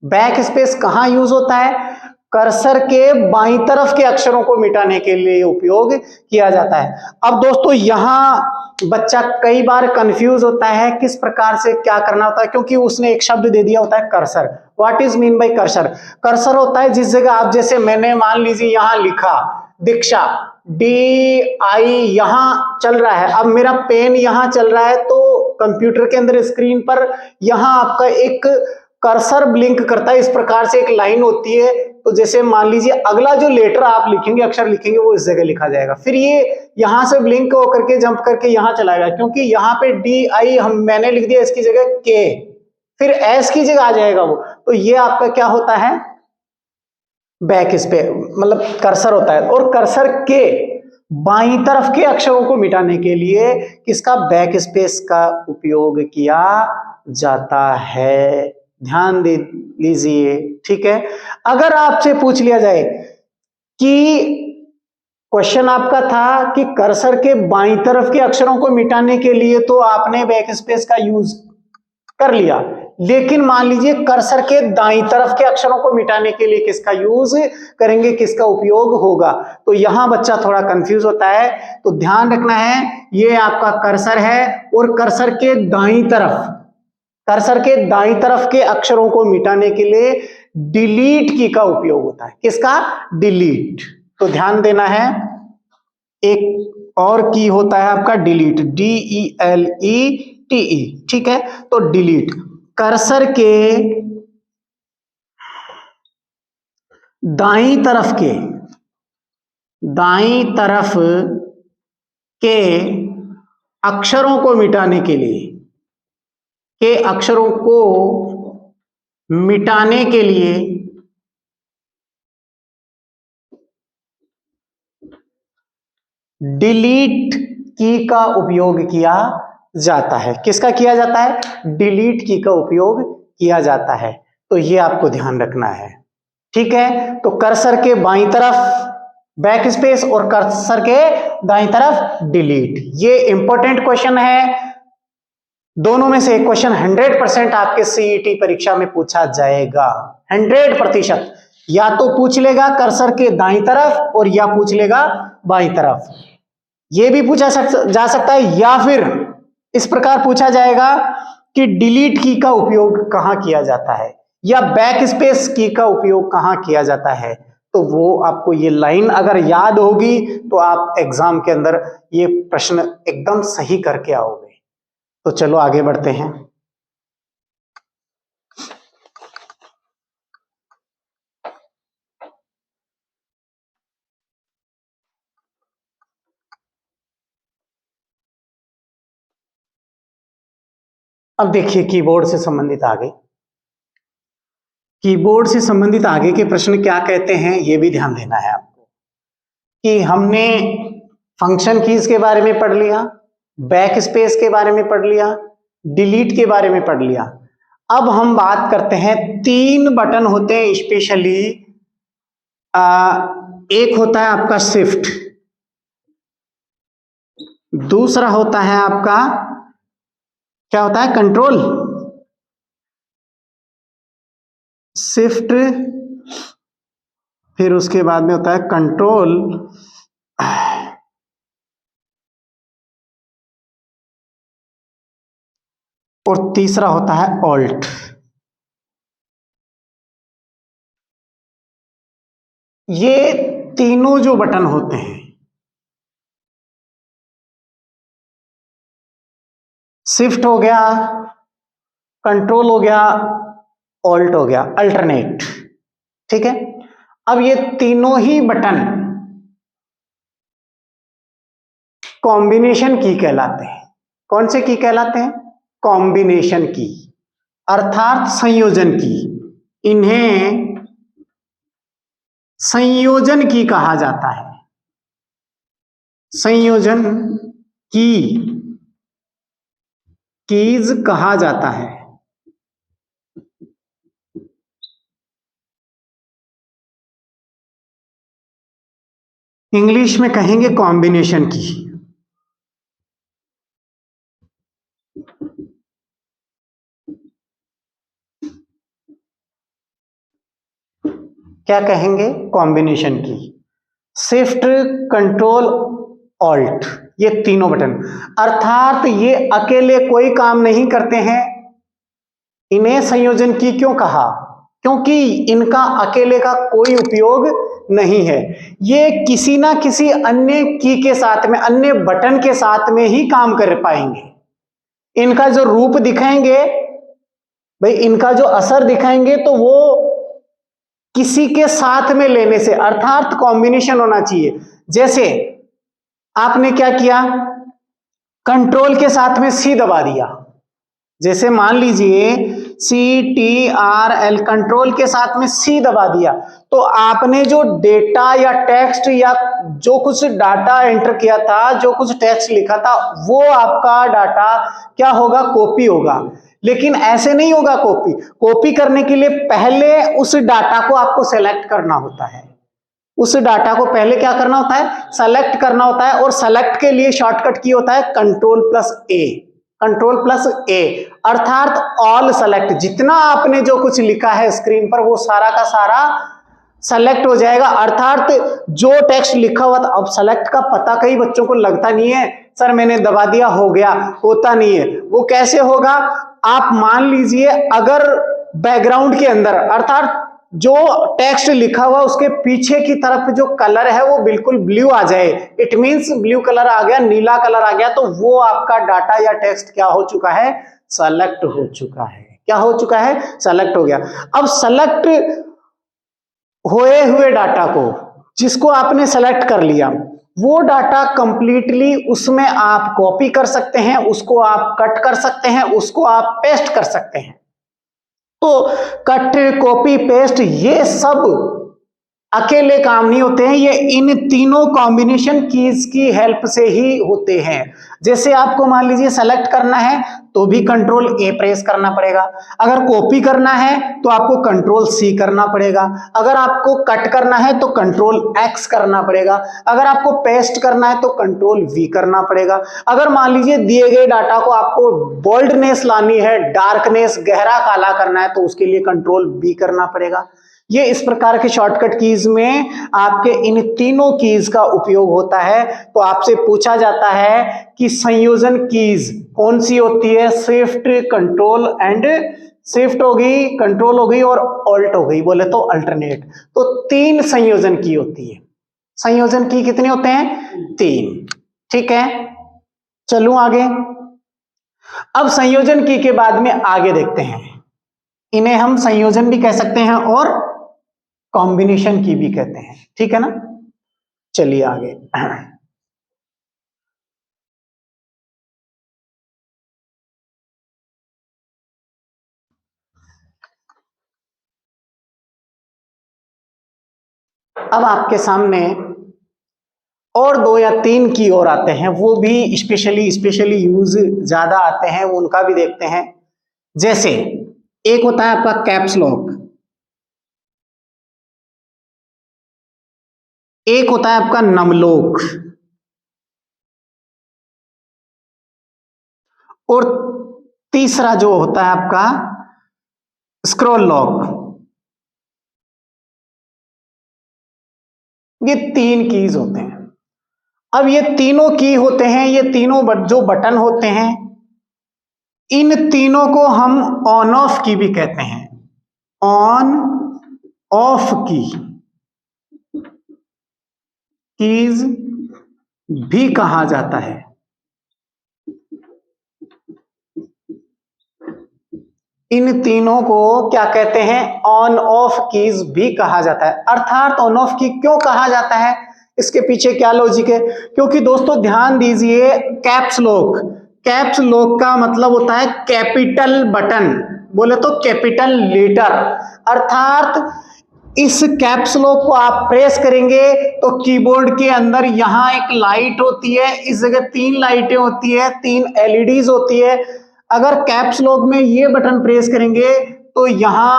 बैक स्पेस कहां यूज होता है? कर्सर के बाईं तरफ के अक्षरों को मिटाने के लिए उपयोग किया जाता है। अब दोस्तों यहां बच्चा कई बार कंफ्यूज होता है किस प्रकार से क्या करना होता है, क्योंकि उसने एक शब्द दे दिया होता है cursor. What is mean by cursor? Cursor होता है जिस जगह आप, जैसे मैंने मान लीजिए यहां लिखा दीक्षा, DI यहां चल रहा है, अब मेरा पेन यहां चल रहा है, तो कंप्यूटर के अंदर स्क्रीन पर यहां आपका एक कर्सर ब्लिंक करता है। इस प्रकार से एक लाइन होती है, तो जैसे मान लीजिए अगला जो लेटर आप लिखेंगे, अक्षर लिखेंगे, वो इस जगह लिखा जाएगा, फिर ये यहां से ब्लिंक होकर के जंप करके यहां चला जाएगा, क्योंकि यहां पे DI मैंने लिख दिया, इसकी जगह K, फिर S की जगह आ जाएगा वो। तो ये आपका क्या होता है, बैक स्पेस, मतलब कर्सर होता है। और कर्सर के बाईं तरफ के अक्षरों को मिटाने के लिए किसका, बैक स्पेस का उपयोग किया जाता है। ध्यान दे लीजिए, ठीक है। अगर आपसे पूछ लिया जाए कि क्वेश्चन आपका था कि कर्सर के बाईं तरफ के अक्षरों को मिटाने के लिए तो आपने बैक स्पेस का यूज कर लिया, लेकिन मान लीजिए कर्सर के दाईं तरफ के अक्षरों को मिटाने के लिए किसका यूज करेंगे, किसका उपयोग होगा। तो यहां बच्चा थोड़ा कंफ्यूज होता है, तो ध्यान रखना है ये आपका कर्सर है और कर्सर के दाईं तरफ के अक्षरों को मिटाने के लिए डिलीट की का उपयोग होता है। किसका? डिलीट। तो ध्यान देना है, एक और की होता है आपका डिलीट, DELETE, ठीक है। तो डिलीट कर्सर के दाईं तरफ के अक्षरों को मिटाने के लिए डिलीट की का उपयोग किया जाता है। किसका किया जाता है? डिलीट की का उपयोग किया जाता है। तो ये आपको ध्यान रखना है, ठीक है। तो कर्सर के बाईं तरफ बैक स्पेस और कर्सर के दाईं तरफ डिलीट, ये इंपॉर्टेंट क्वेश्चन है। दोनों में से एक क्वेश्चन 100% आपके सीईटी परीक्षा में पूछा जाएगा, 100%। या तो पूछ लेगा कर्सर के दाईं तरफ और या पूछ लेगा बाईं तरफ। ये भी पूछा जा सकता है, या फिर इस प्रकार पूछा जाएगा कि डिलीट की का उपयोग कहां किया जाता है या बैक स्पेस की का उपयोग कहां किया जाता है। तो वो आपको ये लाइन अगर याद होगी तो आप एग्जाम के अंदर ये प्रश्न एकदम सही करके आओगे। तो चलो आगे बढ़ते हैं। अब देखिए कीबोर्ड से संबंधित आगे के प्रश्न क्या कहते हैं, ये भी ध्यान देना है आपको कि हमने फंक्शन कीज के बारे में पढ़ लिया, बैक स्पेस के बारे में पढ़ लिया, डिलीट के बारे में पढ़ लिया। अब हम बात करते हैं, 3 बटन होते हैं स्पेशली। एक होता है आपका शिफ्ट, दूसरा होता है आपका क्या होता है, कंट्रोल। शिफ्ट, फिर उसके बाद में होता है कंट्रोल, और तीसरा होता है ऑल्ट। ये तीनों जो बटन होते हैं, शिफ्ट हो गया, कंट्रोल हो गया, ऑल्ट हो गया, अल्टरनेट, ठीक है। अब ये तीनों ही बटन कॉम्बिनेशन की कहलाते हैं। कौन से की कहलाते हैं? कॉम्बिनेशन की, अर्थात संयोजन की। इन्हें संयोजन की कहा जाता है, संयोजन कीज कहा जाता है। इंग्लिश में कहेंगे कॉम्बिनेशन की। क्या कहेंगे? कॉम्बिनेशन की। शिफ्ट, कंट्रोल, ऑल्ट, ये तीनों बटन, अर्थात ये अकेले कोई काम नहीं करते हैं। इन्हें संयोजन की क्यों कहा? क्योंकि इनका अकेले का कोई उपयोग नहीं है। ये किसी ना किसी अन्य की के साथ में, अन्य बटन के साथ में ही काम कर पाएंगे। इनका जो रूप दिखाएंगे भाई, इनका जो असर दिखाएंगे तो वो किसी के साथ में लेने से, अर्थात कॉम्बिनेशन होना चाहिए। जैसे आपने क्या किया, कंट्रोल के साथ में सी दबा दिया। जैसे मान लीजिए CTRL, कंट्रोल के साथ में सी दबा दिया, तो आपने जो डेटा या टेक्स्ट या जो कुछ डाटा एंटर किया था, जो कुछ टेक्स्ट लिखा था, वो आपका डाटा क्या होगा? कॉपी होगा। लेकिन ऐसे नहीं होगा कॉपी करने के लिए पहले उस डाटा को आपको सेलेक्ट करना होता है। उस डाटा को पहले क्या करना होता है? सेलेक्ट करना होता है। और सेलेक्ट के लिए शॉर्टकट की होता है Ctrl+A। कंट्रोल प्लस ए, अर्थात ऑल सेलेक्ट, जितना आपने जो कुछ लिखा है स्क्रीन पर वो सारा का सारा सेलेक्ट हो जाएगा। अर्थात जो टेक्स्ट लिखा हुआ था, अब सेलेक्ट का पता कई बच्चों को लगता नहीं है, सर मैंने दबा दिया हो गया, होता नहीं है। वो कैसे होगा, आप मान लीजिए अगर बैकग्राउंड के अंदर, अर्थात जो टेक्स्ट लिखा हुआ उसके पीछे की तरफ जो कलर है वो बिल्कुल ब्लू आ जाए, इट मींस ब्लू कलर आ गया, नीला कलर आ गया, तो वो आपका डाटा या टेक्स्ट क्या हो चुका है, सेलेक्ट हो चुका है। क्या हो चुका है, सेलेक्ट हो गया। अब सेलेक्ट होए हुए डाटा को, जिसको आपने सेलेक्ट कर लिया, वो डाटा कंप्लीटली उसमें आप कॉपी कर सकते हैं, उसको आप कट कर सकते हैं, उसको आप पेस्ट कर सकते हैं। तो कट, कॉपी, पेस्ट ये सब अकेले काम नहीं होते हैं, ये इन तीनों कॉम्बिनेशन कीज की हेल्प से ही होते हैं। जैसे आपको मान लीजिए सेलेक्ट करना है तो भी कंट्रोल ए प्रेस करना पड़ेगा, अगर कॉपी करना है तो आपको कंट्रोल सी करना पड़ेगा, अगर आपको कट करना है तो कंट्रोल एक्स करना पड़ेगा, अगर आपको पेस्ट करना है तो कंट्रोल वी करना पड़ेगा। अगर मान लीजिए दिए गए डाटा को आपको बोल्डनेस लानी है, डार्कनेस, गहरा काला करना है, तो उसके लिए कंट्रोल बी करना पड़ेगा। ये इस प्रकार के शॉर्टकट कीज में आपके इन तीनों कीज का उपयोग होता है। तो आपसे पूछा जाता है कि संयोजन कीज कौन सी होती है, शिफ्ट, कंट्रोल एंड शिफ्ट हो गई, कंट्रोल हो गई और ऑल्ट हो गई, बोले तो अल्टरनेट। तो 3 संयोजन की होती है। संयोजन की कितने होते हैं, 3। ठीक है, चलूं आगे। अब संयोजन की के बाद में आगे देखते हैं, इन्हें हम संयोजन भी कह सकते हैं और कॉम्बिनेशन की भी कहते हैं। ठीक है ना, चलिए आगे। अब आपके सामने और 2 या 3 की ओर आते हैं, वो भी स्पेशली यूज ज्यादा आते हैं, वो उनका भी देखते हैं। जैसे एक होता है आपका कैप्स लॉक, एक होता है आपका नमलोक, और तीसरा जो होता है आपका स्क्रॉल लॉक। ये 3 कीज होते हैं। अब ये तीनों की होते हैं, ये तीनों जो बटन होते हैं, इन तीनों को हम ऑन ऑफ की भी कहते हैं, ऑन ऑफ कीज भी कहा जाता है। इन तीनों को क्या कहते हैं, ऑन ऑफ कीज भी कहा जाता है। अर्थात ऑन ऑफ की क्यों कहा जाता है, इसके पीछे क्या लॉजिक है, क्योंकि दोस्तों ध्यान दीजिए, कैप्स लॉक, कैप्स लॉक का मतलब होता है कैपिटल बटन, बोले तो कैपिटल लेटर। अर्थात इस कैप्स लॉक को आप प्रेस करेंगे तो कीबोर्ड के अंदर यहां एक लाइट होती है, इस जगह 3 लाइटें होती है, 3 एलईडीज होती है। अगर कैप्स लॉक में ये बटन प्रेस करेंगे तो यहां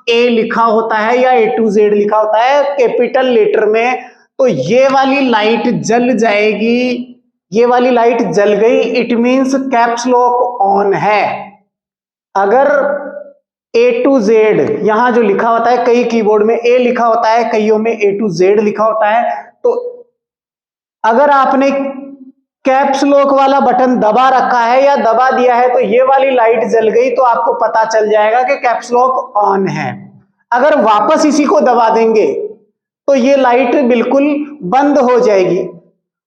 ए लिखा होता है या A to Z लिखा होता है कैपिटल लेटर में, तो ये वाली लाइट जल जाएगी, ये वाली लाइट जल गई, it means caps lock on है। अगर A to Z यहां जो लिखा होता है, कई कीबोर्ड में A लिखा होता है, कईयों में A to Z लिखा होता है, तो अगर आपने कैप्स लॉक वाला बटन दबा रखा है या दबा दिया है तो ये वाली लाइट जल गई, तो आपको पता चल जाएगा कि कैप्स लॉक ऑन है। अगर वापस इसी को दबा देंगे तो ये लाइट बिल्कुल बंद हो जाएगी।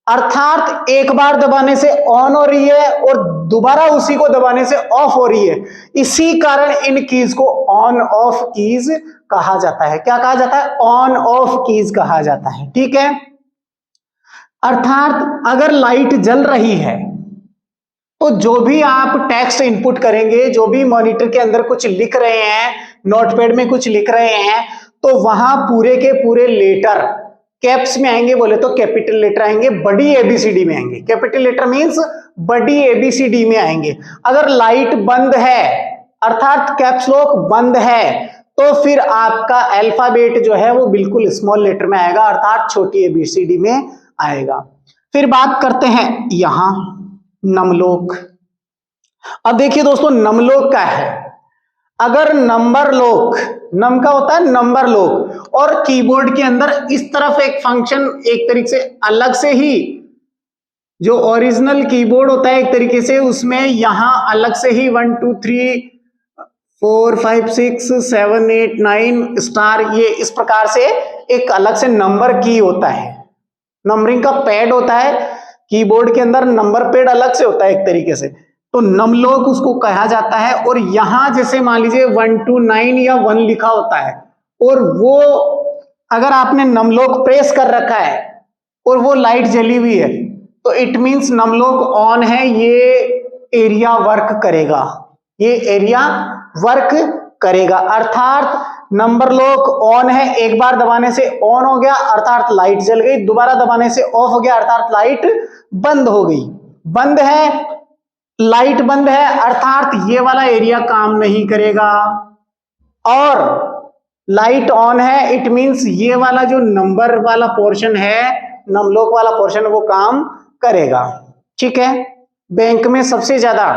अर्थात एक बार दबाने से ऑन हो रही है और दोबारा उसी को दबाने से ऑफ हो रही है। इसी कारण इन कीज को ऑन ऑफ कीज कहा जाता है। क्या कहा जाता है, ऑन ऑफ कीज कहा जाता है। ठीक है, अर्थात अगर लाइट जल रही है तो जो भी आप टेक्स्ट इनपुट करेंगे, जो भी मॉनिटर के अंदर कुछ लिख रहे हैं, नोटपैड में कुछ लिख रहे हैं, तो वहां पूरे के पूरे लेटर कैप्स में आएंगे, बोले तो कैपिटल लेटर आएंगे, बड़ी एबीसीडी में आएंगे। कैपिटल लेटर मींस बड़ी एबीसीडी में आएंगे। अगर लाइट बंद है अर्थात कैप्स लॉक बंद है, तो फिर आपका अल्फाबेट जो है वो बिल्कुल स्मॉल लेटर में आएगा, अर्थात छोटी एबीसीडी में आएगा। फिर बात करते हैं यहां नमलोक। अब देखिए दोस्तों, नमलोक का है, अगर नंबर लोक, नम का होता है नंबर लोक, और कीबोर्ड के अंदर इस तरफ एक फंक्शन एक तरीके से अलग से ही, जो ओरिजिनल कीबोर्ड होता है एक तरीके से, उसमें यहां अलग से ही 1 2 3 4 5 6 7 8 9 स्टार, ये इस प्रकार से एक अलग से नंबर की होता है, नंबरिंग का पैड होता है कीबोर्ड के अंदर, नंबर पैड अलग से होता है एक तरीके से, तो नमलोक उसको कहा जाता है। और यहां जैसे मान लीजिए 1 2 9 या 1 लिखा होता है, और वो अगर आपने नमलोक प्रेस कर रखा है और वो लाइट जली हुई है, तो इट मींस नमलोक ऑन है, ये एरिया वर्क करेगा, ये एरिया वर्क करेगा, अर्थात नंबर लॉक ऑन है, एक बार दबाने से ऑन हो गया अर्थात लाइट जल गई, दोबारा दबाने से ऑफ हो गया अर्थात लाइट बंद हो गई। बंद है, लाइट बंद है, अर्थात ये वाला एरिया काम नहीं करेगा, और लाइट ऑन है, इट मींस ये वाला जो नंबर वाला पोर्शन है, नमलोक वाला पोर्शन, वो काम करेगा। ठीक है, बैंक में सबसे ज्यादा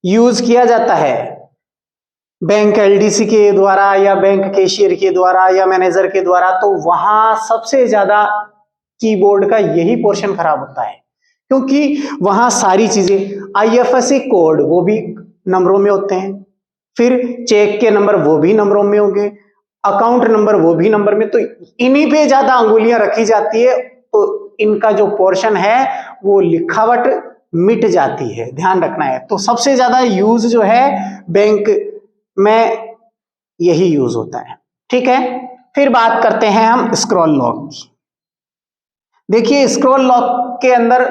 यूज किया जाता है, बैंक एलडीसी के द्वारा या बैंक कैशियर के द्वारा या मैनेजर के द्वारा, तो वहां सबसे ज्यादा कीबोर्ड का यही पोर्शन खराब होता है, क्योंकि वहां सारी चीजें, आईएफएससी कोड वो भी नंबरों में होते हैं, फिर चेक के नंबर वो भी नंबरों में होंगे, अकाउंट नंबर वो भी नंबर में, तो इन्हीं पे ज्यादा अंगुलियां रखी जाती है, तो इनका जो पोर्शन है वो लिखावट मिट जाती है, ध्यान रखना है। तो सबसे ज्यादा यूज जो है बैंक में यही यूज होता है। ठीक है, फिर बात करते हैं हम स्क्रॉल लॉक की। देखिए स्क्रॉल लॉक के अंदर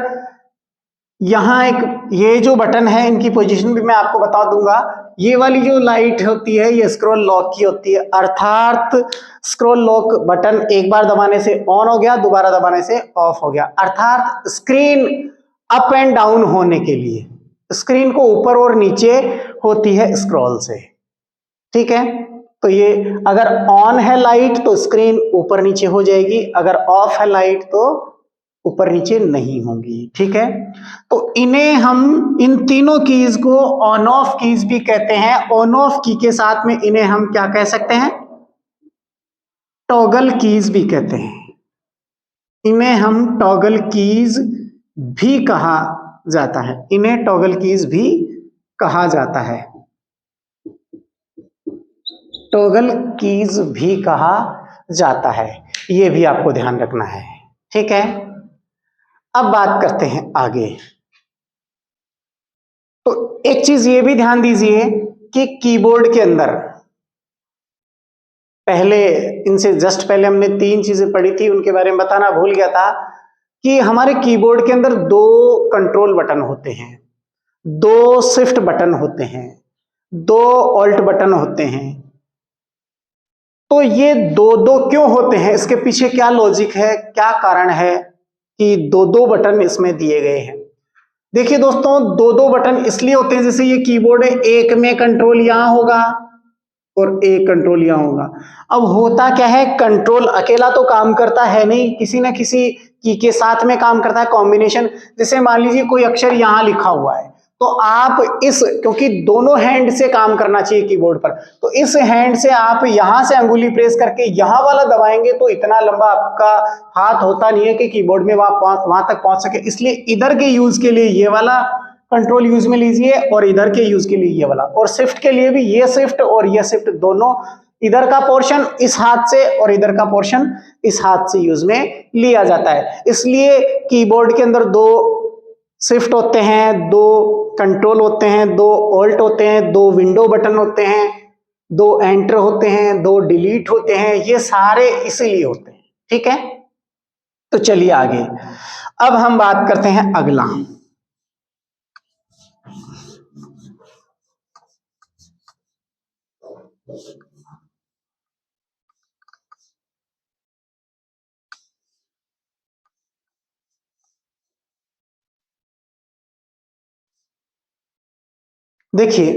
यहां एक ये जो बटन है, इनकी पोजीशन भी मैं आपको बता दूंगा, ये वाली जो लाइट होती है ये स्क्रॉल लॉक की होती है, अर्थात स्क्रॉल लॉक बटन एक बार दबाने से ऑन हो गया, दोबारा दबाने से ऑफ हो गया, अर्थात स्क्रीन अप एंड डाउन होने के लिए, स्क्रीन को ऊपर और नीचे होती है स्क्रॉल से। ठीक है, तो ये अगर ऑन है लाइट तो स्क्रीन ऊपर नीचे हो जाएगी, अगर ऑफ है लाइट तो ऊपर नीचे नहीं होंगी। ठीक है, तो इन्हें हम, इन तीनों कीज को ऑन ऑफ कीज भी कहते हैं, ऑन ऑफ की के साथ में इन्हें हम क्या कह सकते हैं, टॉगल कीज भी कहते हैं, इन्हें हम टॉगल कीज भी कहा जाता है, इन्हें टॉगल कीज भी कहा जाता है, टॉगल कीज भी कहा जाता है, ये भी आपको ध्यान रखना है। ठीक है, अब बात करते हैं आगे। तो एक चीज ये भी ध्यान दीजिए कि कीबोर्ड के अंदर, पहले इनसे जस्ट पहले हमने 3 चीजें पढ़ी थी, उनके बारे में बताना भूल गया था कि हमारे कीबोर्ड के अंदर 2 कंट्रोल बटन होते हैं, 2 शिफ्ट बटन होते हैं, 2 ऑल्ट बटन होते हैं। तो ये 2-2 क्यों होते हैं, इसके पीछे क्या लॉजिक है, क्या कारण है कि 2-2 बटन इसमें दिए गए हैं। देखिए दोस्तों, 2-2 बटन इसलिए होते हैं, जैसे ये कीबोर्ड है, एक में कंट्रोल यहां होगा और एक कंट्रोल यहां होगा। अब होता क्या है, कंट्रोल अकेला तो काम करता है नहीं, किसी ना किसी की के साथ में काम करता है, कॉम्बिनेशन। जैसे मान लीजिए कोई अक्षर यहां लिखा हुआ है, तो आप इस, क्योंकि दोनों हैंड से काम करना चाहिए कीबोर्ड पर, तो इस हैंड से आप यहां से अंगुली प्रेस करके यहां वाला दबाएंगे, तो इतना लंबा आपका हाथ होता नहीं है कि कीबोर्ड में वहां तक पहुंच सके, इसलिए इधर के यूज के लिए ये वाला कंट्रोल यूज में लीजिए और इधर के यूज के लिए ये वाला, और शिफ्ट के लिए भी ये शिफ्ट और ये शिफ्ट दोनों, इधर का पोर्शन इस हाथ से और इधर का पोर्शन इस हाथ से यूज में लिया जाता है। इसलिए कीबोर्ड के अंदर 2 शिफ्ट होते हैं, 2 कंट्रोल होते हैं, 2 ऑल्ट होते हैं, 2 विंडो बटन होते हैं, 2 एंटर होते हैं, 2 डिलीट होते हैं, ये सारे इसीलिए होते हैं। ठीक है, तो चलिए आगे, अब हम बात करते हैं अगला। देखिए,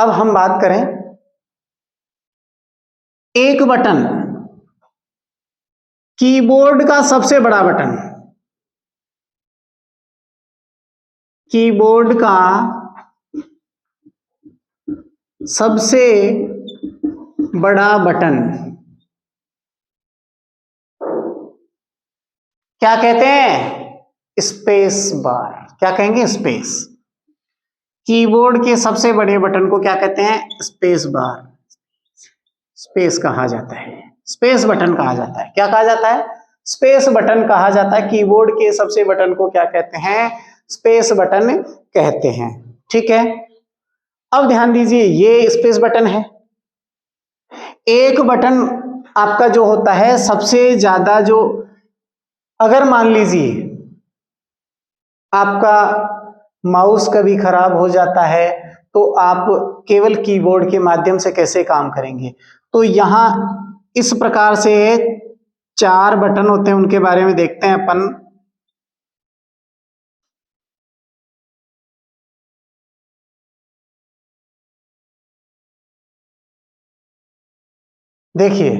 अब हम बात करें एक बटन, कीबोर्ड का सबसे बड़ा बटन, कीबोर्ड का सबसे बड़ा बटन क्या कहते हैं? Space bar. क्या कहेंगे? स्पेस। कीबोर्ड के सबसे बड़े बटन को क्या कहते हैं? स्पेस बार, स्पेस कहा जाता है, स्पेस बटन कहा जाता है। क्या कहा जाता है? स्पेस बटन कहा जाता है। कीबोर्ड के सबसे बटन को क्या कहते हैं? स्पेस बटन कहते हैं। ठीक है, अब ध्यान दीजिए, ये स्पेस बटन है। एक बटन आपका जो होता है सबसे ज्यादा, जो अगर मान लीजिए आपका माउस कभी खराब हो जाता है तो आप केवल कीबोर्ड के माध्यम से कैसे काम करेंगे? तो यहां इस प्रकार से 4 बटन होते हैं, उनके बारे में देखते हैं अपन। देखिए,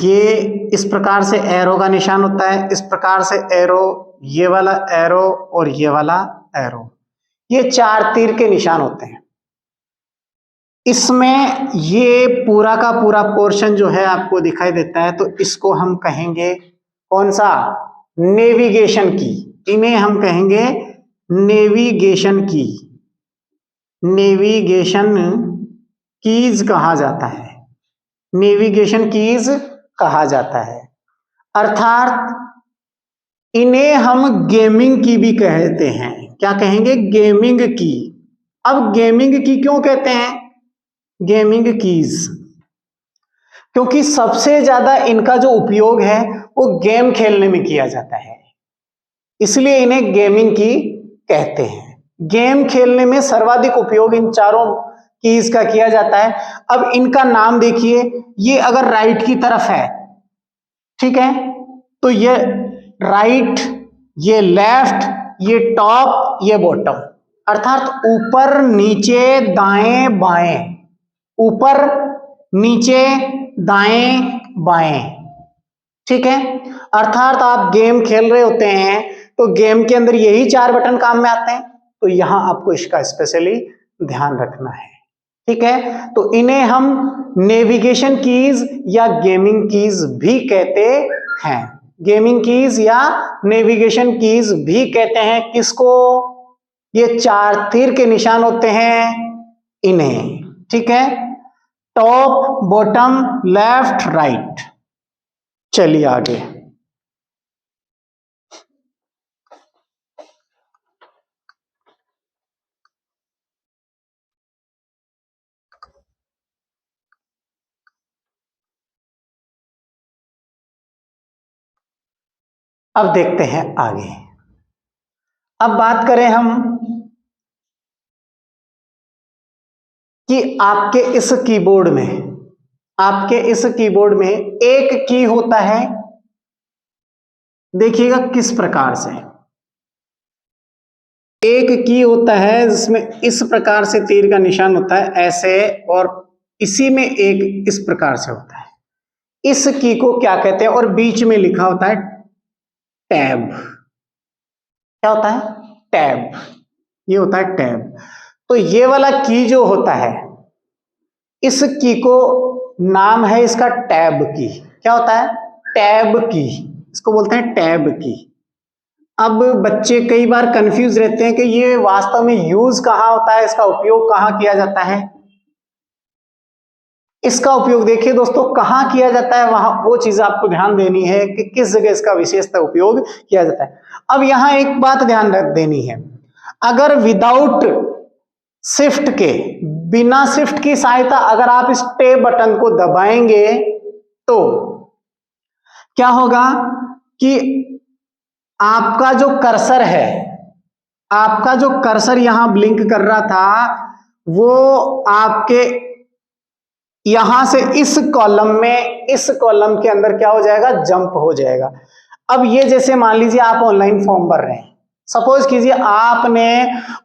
ये इस प्रकार से एरो का निशान होता है, इस प्रकार से एरो, ये वाला एरो और ये वाला एरो, ये 4 तीर के निशान होते हैं। इसमें ये पूरा का पूरा पोर्शन जो है आपको दिखाई देता है, तो इसको हम कहेंगे कौन सा? नेविगेशन की। इन्हें हम कहेंगे नेविगेशन की, नेविगेशन कीज कहा जाता है, नेविगेशन कीज कहा जाता है। अर्थात इन्हें हम गेमिंग की भी कहते हैं। क्या कहेंगे? गेमिंग की। अब गेमिंग की क्यों कहते हैं? गेमिंग कीज, क्योंकि सबसे ज्यादा इनका जो उपयोग है वो गेम खेलने में किया जाता है, इसलिए इन्हें गेमिंग की कहते हैं। गेम खेलने में सर्वाधिक उपयोग इन चारों कीज का किया जाता है। अब इनका नाम देखिए, ये अगर राइट की तरफ है, ठीक है, तो ये राइट, ये लेफ्ट, ये टॉप, ये बॉटम, अर्थात ऊपर नीचे दाएं बाएं, ऊपर नीचे दाएं बाएं। ठीक है, अर्थात आप गेम खेल रहे होते हैं तो गेम के अंदर यही 4 बटन काम में आते हैं, तो यहां आपको इसका स्पेशली ध्यान रखना है। ठीक है, तो इन्हें हम नेविगेशन कीज या गेमिंग कीज भी कहते हैं। गेमिंग कीज या नेविगेशन कीज भी कहते हैं किसको? ये 4 तीर के निशान होते हैं इन्हें। ठीक है, टॉप, बॉटम, लेफ्ट, राइट। चलिए आगे। अब देखते हैं आगे। अब बात करें हम कि आपके इस कीबोर्ड में, आपके इस कीबोर्ड में एक की होता है, देखिएगा किस प्रकार से एक की होता है, जिसमें इस प्रकार से तीर का निशान होता है ऐसे, और इसी में एक इस प्रकार से होता है। इस की को क्या कहते हैं? और बीच में लिखा होता है टैब। क्या होता है? टैब। ये होता है टैब। तो ये वाला की जो होता है, इस की को नाम है इसका टैब की। क्या होता है? टैब की। इसको बोलते हैं टैब की। अब बच्चे कई बार कंफ्यूज रहते हैं कि ये वास्तव में यूज कहां होता है, इसका उपयोग कहां किया जाता है। इसका उपयोग देखिए दोस्तों, कहां किया जाता है, वहां वो चीज आपको ध्यान देनी है कि किस जगह इसका विशेषतः उपयोग किया जाता है। अब यहां एक बात ध्यान रख देनी है, अगर विदाउट शिफ्ट के, बिना शिफ्ट की सहायता अगर आप इस टैब बटन को दबाएंगे तो क्या होगा कि आपका जो कर्सर है, आपका जो कर्सर यहां ब्लिंक कर रहा था, वो आपके यहां से इस कॉलम में, इस कॉलम के अंदर क्या हो जाएगा? जंप हो जाएगा। अब ये जैसे मान लीजिए आप ऑनलाइन फॉर्म भर रहे हैं, सपोज कीजिए आपने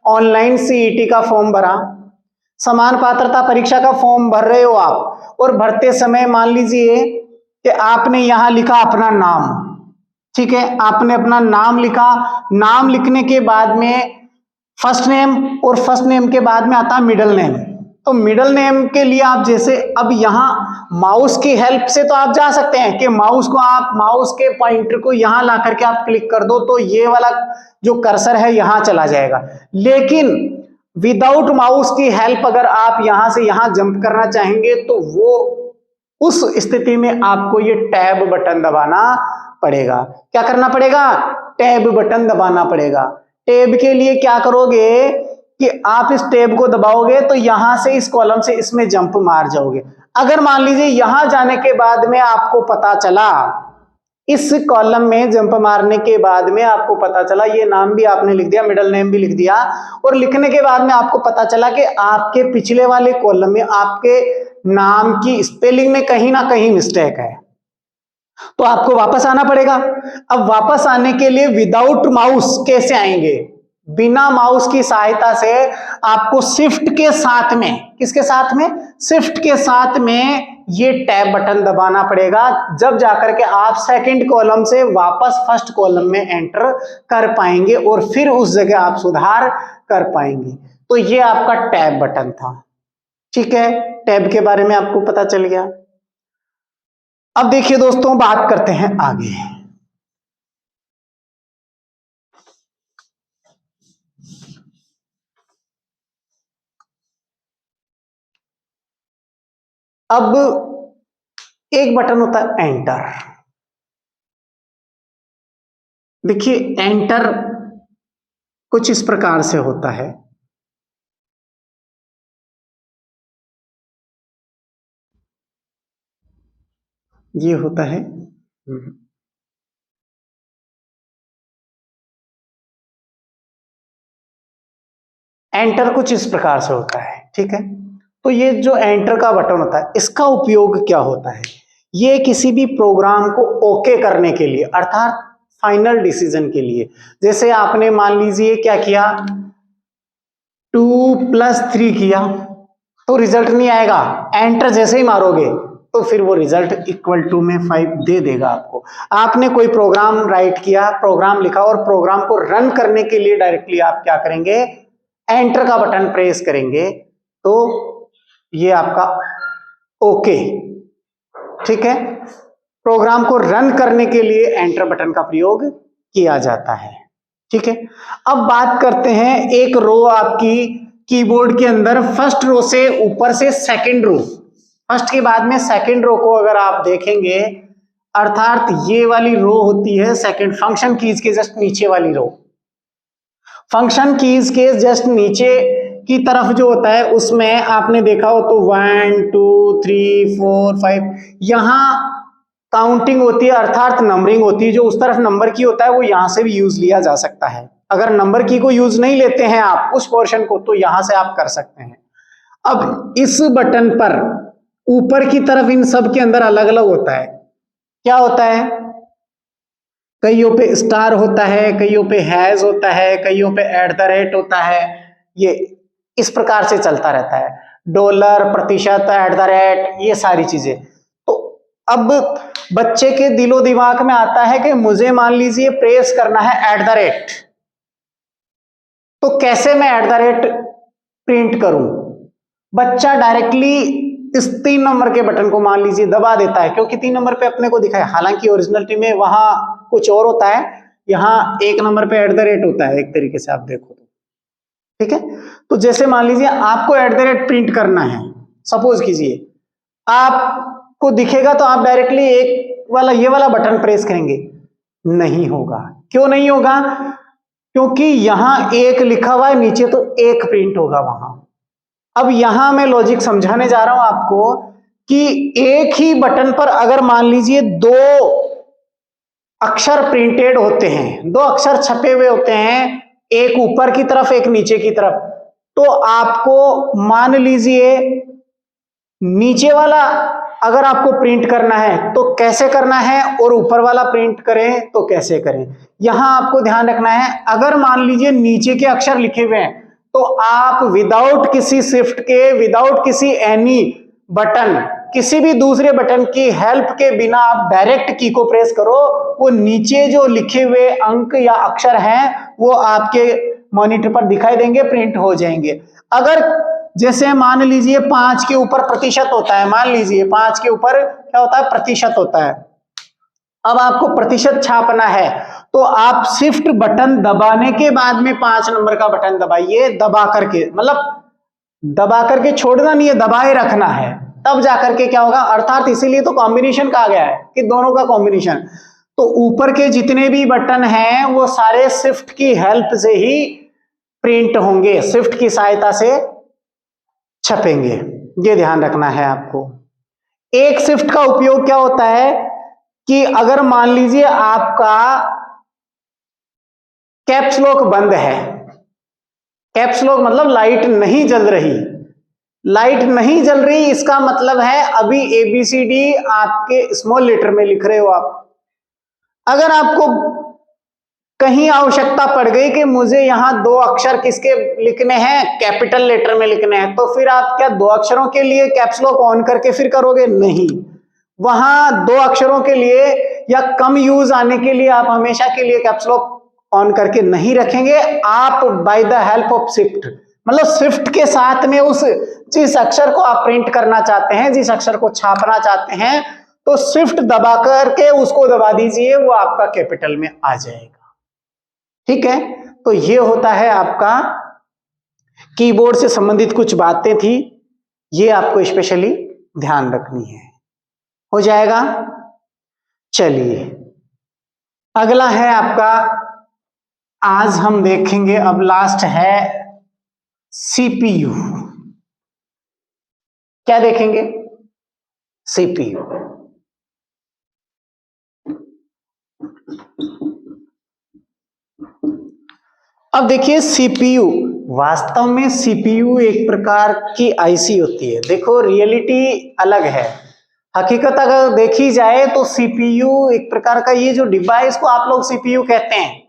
ऑनलाइन सीईटी का फॉर्म भरा, समान पात्रता परीक्षा का फॉर्म भर रहे हो आप, और भरते समय मान लीजिए कि आपने यहां लिखा अपना नाम। ठीक है, आपने अपना नाम लिखा, नाम लिखने के बाद में फर्स्ट नेम और फर्स्ट नेम के बाद में आता है मिडिल नेम। तो मिडिल नेम के लिए आप जैसे अब यहाँ माउस की हेल्प से तो आप जा सकते हैं कि माउस को आप माउस के पॉइंटर को यहां ला करके आप क्लिक कर दो तो ये वाला जो कर्सर है यहां चला जाएगा। लेकिन विदाउट माउस की हेल्प अगर आप यहां से यहां जंप करना चाहेंगे तो वो उस स्थिति में आपको ये टैब बटन दबाना पड़ेगा। क्या करना पड़ेगा? टैब बटन दबाना पड़ेगा। टैब के लिए क्या करोगे कि आप इस टैब को दबाओगे तो यहां से इस कॉलम से इसमें जंप मार जाओगे। अगर मान लीजिए यहां जाने के बाद में आपको पता चला, इस कॉलम में जंप मारने के बाद में आपको पता चला, ये नाम भी आपने लिख दिया, मिडिल नेम भी लिख दिया, और लिखने के बाद में आपको पता चला कि आपके पिछले वाले कॉलम में आपके नाम की स्पेलिंग में कहीं ना कहीं मिस्टेक है, तो आपको वापस आना पड़ेगा। अब वापस आने के लिए विदाउट माउस कैसे आएंगे? बिना माउस की सहायता से आपको शिफ्ट के साथ में, किसके साथ में? शिफ्ट के साथ में ये टैब बटन दबाना पड़ेगा, जब जाकर के आप सेकंड कॉलम से वापस फर्स्ट कॉलम में एंटर कर पाएंगे और फिर उस जगह आप सुधार कर पाएंगे। तो ये आपका टैब बटन था। ठीक है, टैब के बारे में आपको पता चल गया। अब देखिए दोस्तों, बात करते हैं आगे। अब एक बटन होता है एंटर। देखिए एंटर कुछ इस प्रकार से होता है। ये होता है एंटर, कुछ इस प्रकार से होता है। ठीक है, तो ये जो एंटर का बटन होता है इसका उपयोग क्या होता है? ये किसी भी प्रोग्राम को ओके करने के लिए, अर्थात फाइनल डिसीजन के लिए। जैसे आपने मान लीजिए क्या किया, 2+3 किया तो रिजल्ट नहीं आएगा, एंटर जैसे ही मारोगे तो फिर वो रिजल्ट इक्वल टू में 5 दे देगा आपको। आपने कोई प्रोग्राम राइट किया, प्रोग्राम लिखा और प्रोग्राम को रन करने के लिए डायरेक्टली आप क्या करेंगे? एंटर का बटन प्रेस करेंगे तो ये आपका ओके। ठीक है, प्रोग्राम को रन करने के लिए एंटर बटन का प्रयोग किया जाता है। ठीक है, अब बात करते हैं एक रो आपकी कीबोर्ड के अंदर, फर्स्ट रो से ऊपर से सेकंड रो, फर्स्ट के बाद में सेकंड रो को अगर आप देखेंगे, अर्थात ये वाली रो होती है सेकंड, फंक्शन कीज के जस्ट नीचे वाली रो। फंक्शन कीज के जस्ट नीचे की तरफ जो होता है उसमें आपने देखा हो तो 1 2 3 4 5 यहां काउंटिंग होती है, अर्थात नंबरिंग होती है। जो उस तरफ नंबर की होता है वो यहां से भी यूज लिया जा सकता है। अगर नंबर की को यूज नहीं लेते हैं आप उस पोर्शन को, तो यहां से आप कर सकते हैं। अब इस बटन पर ऊपर की तरफ इन सब के अंदर अलग अलग होता है। क्या होता है? कईयों पे स्टार होता है, कईयों पे हैज होता है, कईयों पे @ होता है। ये इस प्रकार से चलता रहता है, डॉलर, प्रतिशत, @ ये सारी चीजें। तो अब बच्चे के दिलो दिमाग में आता है कि मुझे मान लीजिए प्रेस करना है @ तो कैसे मैं @ प्रिंट करूं? बच्चा डायरेक्टली इस 3 नंबर के बटन को मान लीजिए दबा देता है, क्योंकि 3 नंबर पे अपने को दिखाया, हालांकि ओरिजिनलिटी में वहां कुछ और होता है, यहां 1 नंबर पे @ होता है, एक तरीके से आप देखो तो। ठीक है, तो जैसे मान लीजिए आपको @ प्रिंट करना है, सपोज कीजिए आपको दिखेगा तो आप डायरेक्टली एक वाला ये वाला बटन प्रेस करेंगे, नहीं होगा। क्यों नहीं होगा? क्योंकि यहां 1 लिखा हुआ है, नीचे तो 1 प्रिंट होगा वहां। अब यहां मैं लॉजिक समझाने जा रहा हूं आपको कि एक ही बटन पर अगर मान लीजिए 2 अक्षर प्रिंटेड होते हैं, 2 अक्षर छपे हुए होते हैं, एक ऊपर की तरफ एक नीचे की तरफ, तो आपको मान लीजिए नीचे वाला अगर आपको प्रिंट करना है तो कैसे करना है और ऊपर वाला प्रिंट करें तो कैसे करें। यहां आपको ध्यान रखना है, अगर मान लीजिए नीचे के अक्षर लिखे हुए हैं तो आप विदाउट किसी शिफ्ट के, विदाउट किसी एनी बटन, किसी भी दूसरे बटन की हेल्प के बिना आप डायरेक्ट की को प्रेस करो, वो नीचे जो लिखे हुए अंक या अक्षर हैं वो आपके मॉनिटर पर दिखाई देंगे, प्रिंट हो जाएंगे। अगर जैसे मान लीजिए 5 के ऊपर प्रतिशत होता है, मान लीजिए 5 के ऊपर क्या होता है, प्रतिशत होता है। अब आपको प्रतिशत छापना है तो आप शिफ्ट बटन दबाने के बाद में 5 नंबर का बटन दबाइए, दबा करके, मतलब दबा करके छोड़ना नहीं है, दबाए रखना है, तब जाकर के क्या होगा, अर्थात इसीलिए तो कॉम्बिनेशन कहा गया है कि दोनों का कॉम्बिनेशन। तो ऊपर के जितने भी बटन हैं वो सारे शिफ्ट की हेल्प से ही प्रिंट होंगे, शिफ्ट की सहायता से छपेंगे, ये ध्यान रखना है आपको। एक शिफ्ट का उपयोग क्या होता है कि अगर मान लीजिए आपका कैप्स लॉक बंद है, कैप्स लॉक मतलब लाइट नहीं जल रही, लाइट नहीं जल रही इसका मतलब है अभी ABCD आपके स्मॉल लेटर में लिख रहे हो आप। अगर आपको कहीं आवश्यकता पड़ गई कि मुझे यहां 2 अक्षर किसके लिखने हैं, कैपिटल लेटर में लिखने हैं, तो फिर आप क्या 2 अक्षरों के लिए कैप्स लॉक ऑन करके फिर करोगे? नहीं, वहां 2 अक्षरों के लिए या कम यूज आने के लिए आप हमेशा के लिए कैप्स लॉक ऑन करके नहीं रखेंगे। आप by the help of shift, मतलब शिफ्ट के साथ में उस जिस अक्षर को आप प्रिंट करना चाहते हैं, जिस अक्षर को छापना चाहते हैं, तो शिफ्ट दबा करके उसको दबा दीजिए, वो आपका कैपिटल में आ जाएगा। ठीक है, तो ये होता है आपका कीबोर्ड से संबंधित कुछ बातें थी, ये आपको स्पेशली ध्यान रखनी है। हो जाएगा? चलिए अगला है आपका, आज हम देखेंगे, अब लास्ट है CPU। क्या देखेंगे? CPU। अब देखिए CPU, वास्तव में CPU एक प्रकार की IC होती है। देखो रियलिटी अलग है, हकीकत अगर देखी जाए तो CPU एक प्रकार का, ये जो डिब्बा है इसको आप लोग CPU कहते हैं,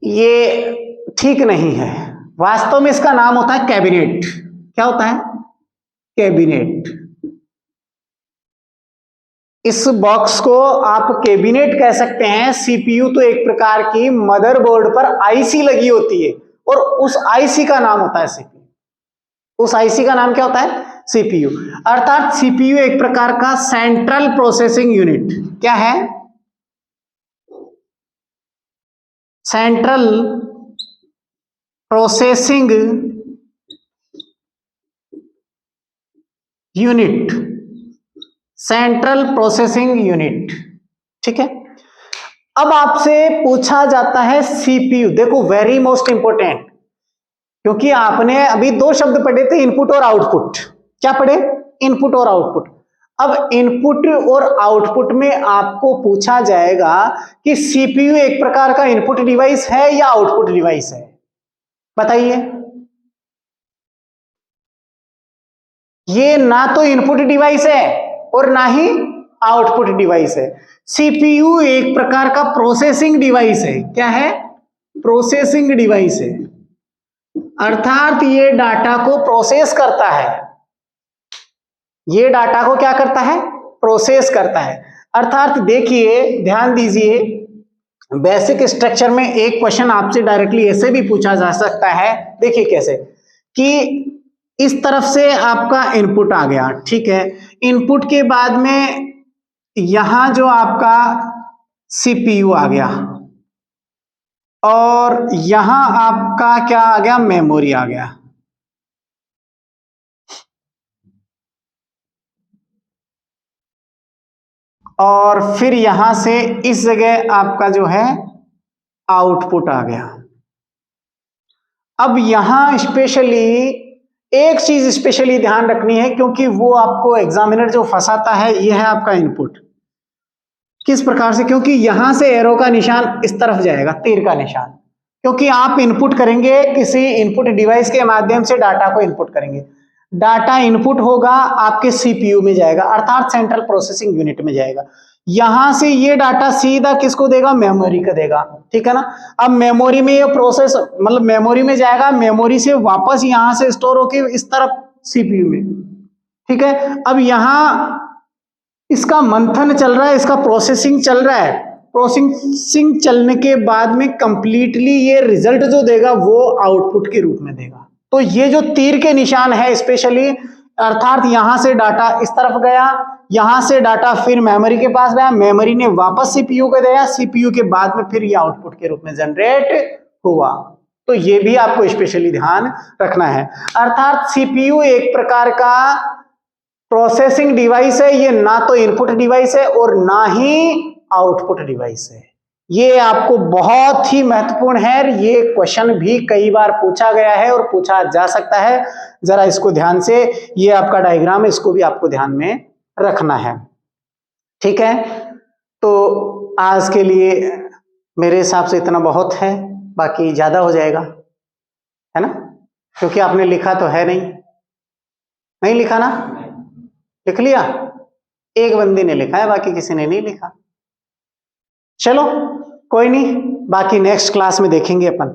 ये ठीक नहीं है। वास्तव में इसका नाम होता है कैबिनेट। क्या होता है? कैबिनेट। इस बॉक्स को आप कैबिनेट कह सकते हैं। CPU तो एक प्रकार की मदरबोर्ड पर IC लगी होती है और उस IC का नाम होता है CPU। उस IC का नाम क्या होता है? CPU। अर्थात CPU एक प्रकार का सेंट्रल प्रोसेसिंग यूनिट। क्या है? Central processing unit, central processing unit. ठीक है, अब आपसे पूछा जाता है CPU, देखो वेरी मोस्ट इंपोर्टेंट, क्योंकि आपने अभी 2 शब्द पढ़े थे, इनपुट और आउटपुट। क्या पढ़े? इनपुट और आउटपुट। अब इनपुट और आउटपुट में आपको पूछा जाएगा कि CPU एक प्रकार का इनपुट डिवाइस है या आउटपुट डिवाइस है? बताइए। ये ना तो इनपुट डिवाइस है और ना ही आउटपुट डिवाइस है। CPU एक प्रकार का प्रोसेसिंग डिवाइस है। क्या है? प्रोसेसिंग डिवाइस है, अर्थात ये डाटा को प्रोसेस करता है। ये डाटा को क्या करता है? प्रोसेस करता है। अर्थात देखिए, ध्यान दीजिए, बेसिक स्ट्रक्चर में एक क्वेश्चन आपसे डायरेक्टली ऐसे भी पूछा जा सकता है। देखिए कैसे, कि इस तरफ से आपका इनपुट आ गया, ठीक है, इनपुट के बाद में यहां जो आपका CPU आ गया और यहां आपका क्या आ गया? मेमोरी आ गया। और फिर यहां से इस जगह आपका जो है आउटपुट आ गया। अब यहां स्पेशली एक चीज स्पेशली ध्यान रखनी है, क्योंकि वो आपको एग्जामिनर जो फंसाता है, ये है आपका इनपुट। किस प्रकार से? क्योंकि यहां से एरो का निशान इस तरफ जाएगा, तीर का निशान, क्योंकि आप इनपुट करेंगे, किसी इनपुट डिवाइस के माध्यम से डाटा को इनपुट करेंगे। डाटा इनपुट होगा, आपके CPU में जाएगा, अर्थात सेंट्रल प्रोसेसिंग यूनिट में जाएगा। यहां से ये डाटा सीधा किसको देगा? मेमोरी को देगा। ठीक है ना? अब मेमोरी में ये प्रोसेस, मतलब मेमोरी में जाएगा, मेमोरी से वापस यहां से स्टोर होके इस तरफ CPU में। ठीक है, अब यहां इसका मंथन चल रहा है, इसका प्रोसेसिंग चल रहा है, प्रोसेसिंग चलने के बाद में कंप्लीटली ये रिजल्ट जो देगा वो आउटपुट के रूप में देगा। तो ये जो तीर के निशान है स्पेशली, अर्थात यहां से डाटा इस तरफ गया, यहां से डाटा फिर मेमोरी के पास गया, मेमोरी ने वापस सीपीयू को दिया, सीपीयू के बाद में फिर ये आउटपुट के रूप में जनरेट हुआ। तो ये भी आपको स्पेशली ध्यान रखना है। अर्थात सीपीयू एक प्रकार का प्रोसेसिंग डिवाइस है, ये ना तो इनपुट डिवाइस है और ना ही आउटपुट डिवाइस है। ये आपको बहुत ही महत्वपूर्ण है, ये क्वेश्चन भी कई बार पूछा गया है और पूछा जा सकता है। जरा इसको ध्यान से, ये आपका डायग्राम है, इसको भी आपको ध्यान में रखना है। ठीक है, तो आज के लिए मेरे हिसाब से इतना बहुत है, बाकी ज्यादा हो जाएगा, है ना, क्योंकि आपने लिखा तो है नहीं लिखा ना, लिख लिया, एक बंदी ने लिखा है, बाकी किसी ने नहीं लिखा। चलो कोई नहीं, बाकी नेक्स्ट क्लास में देखेंगे अपन।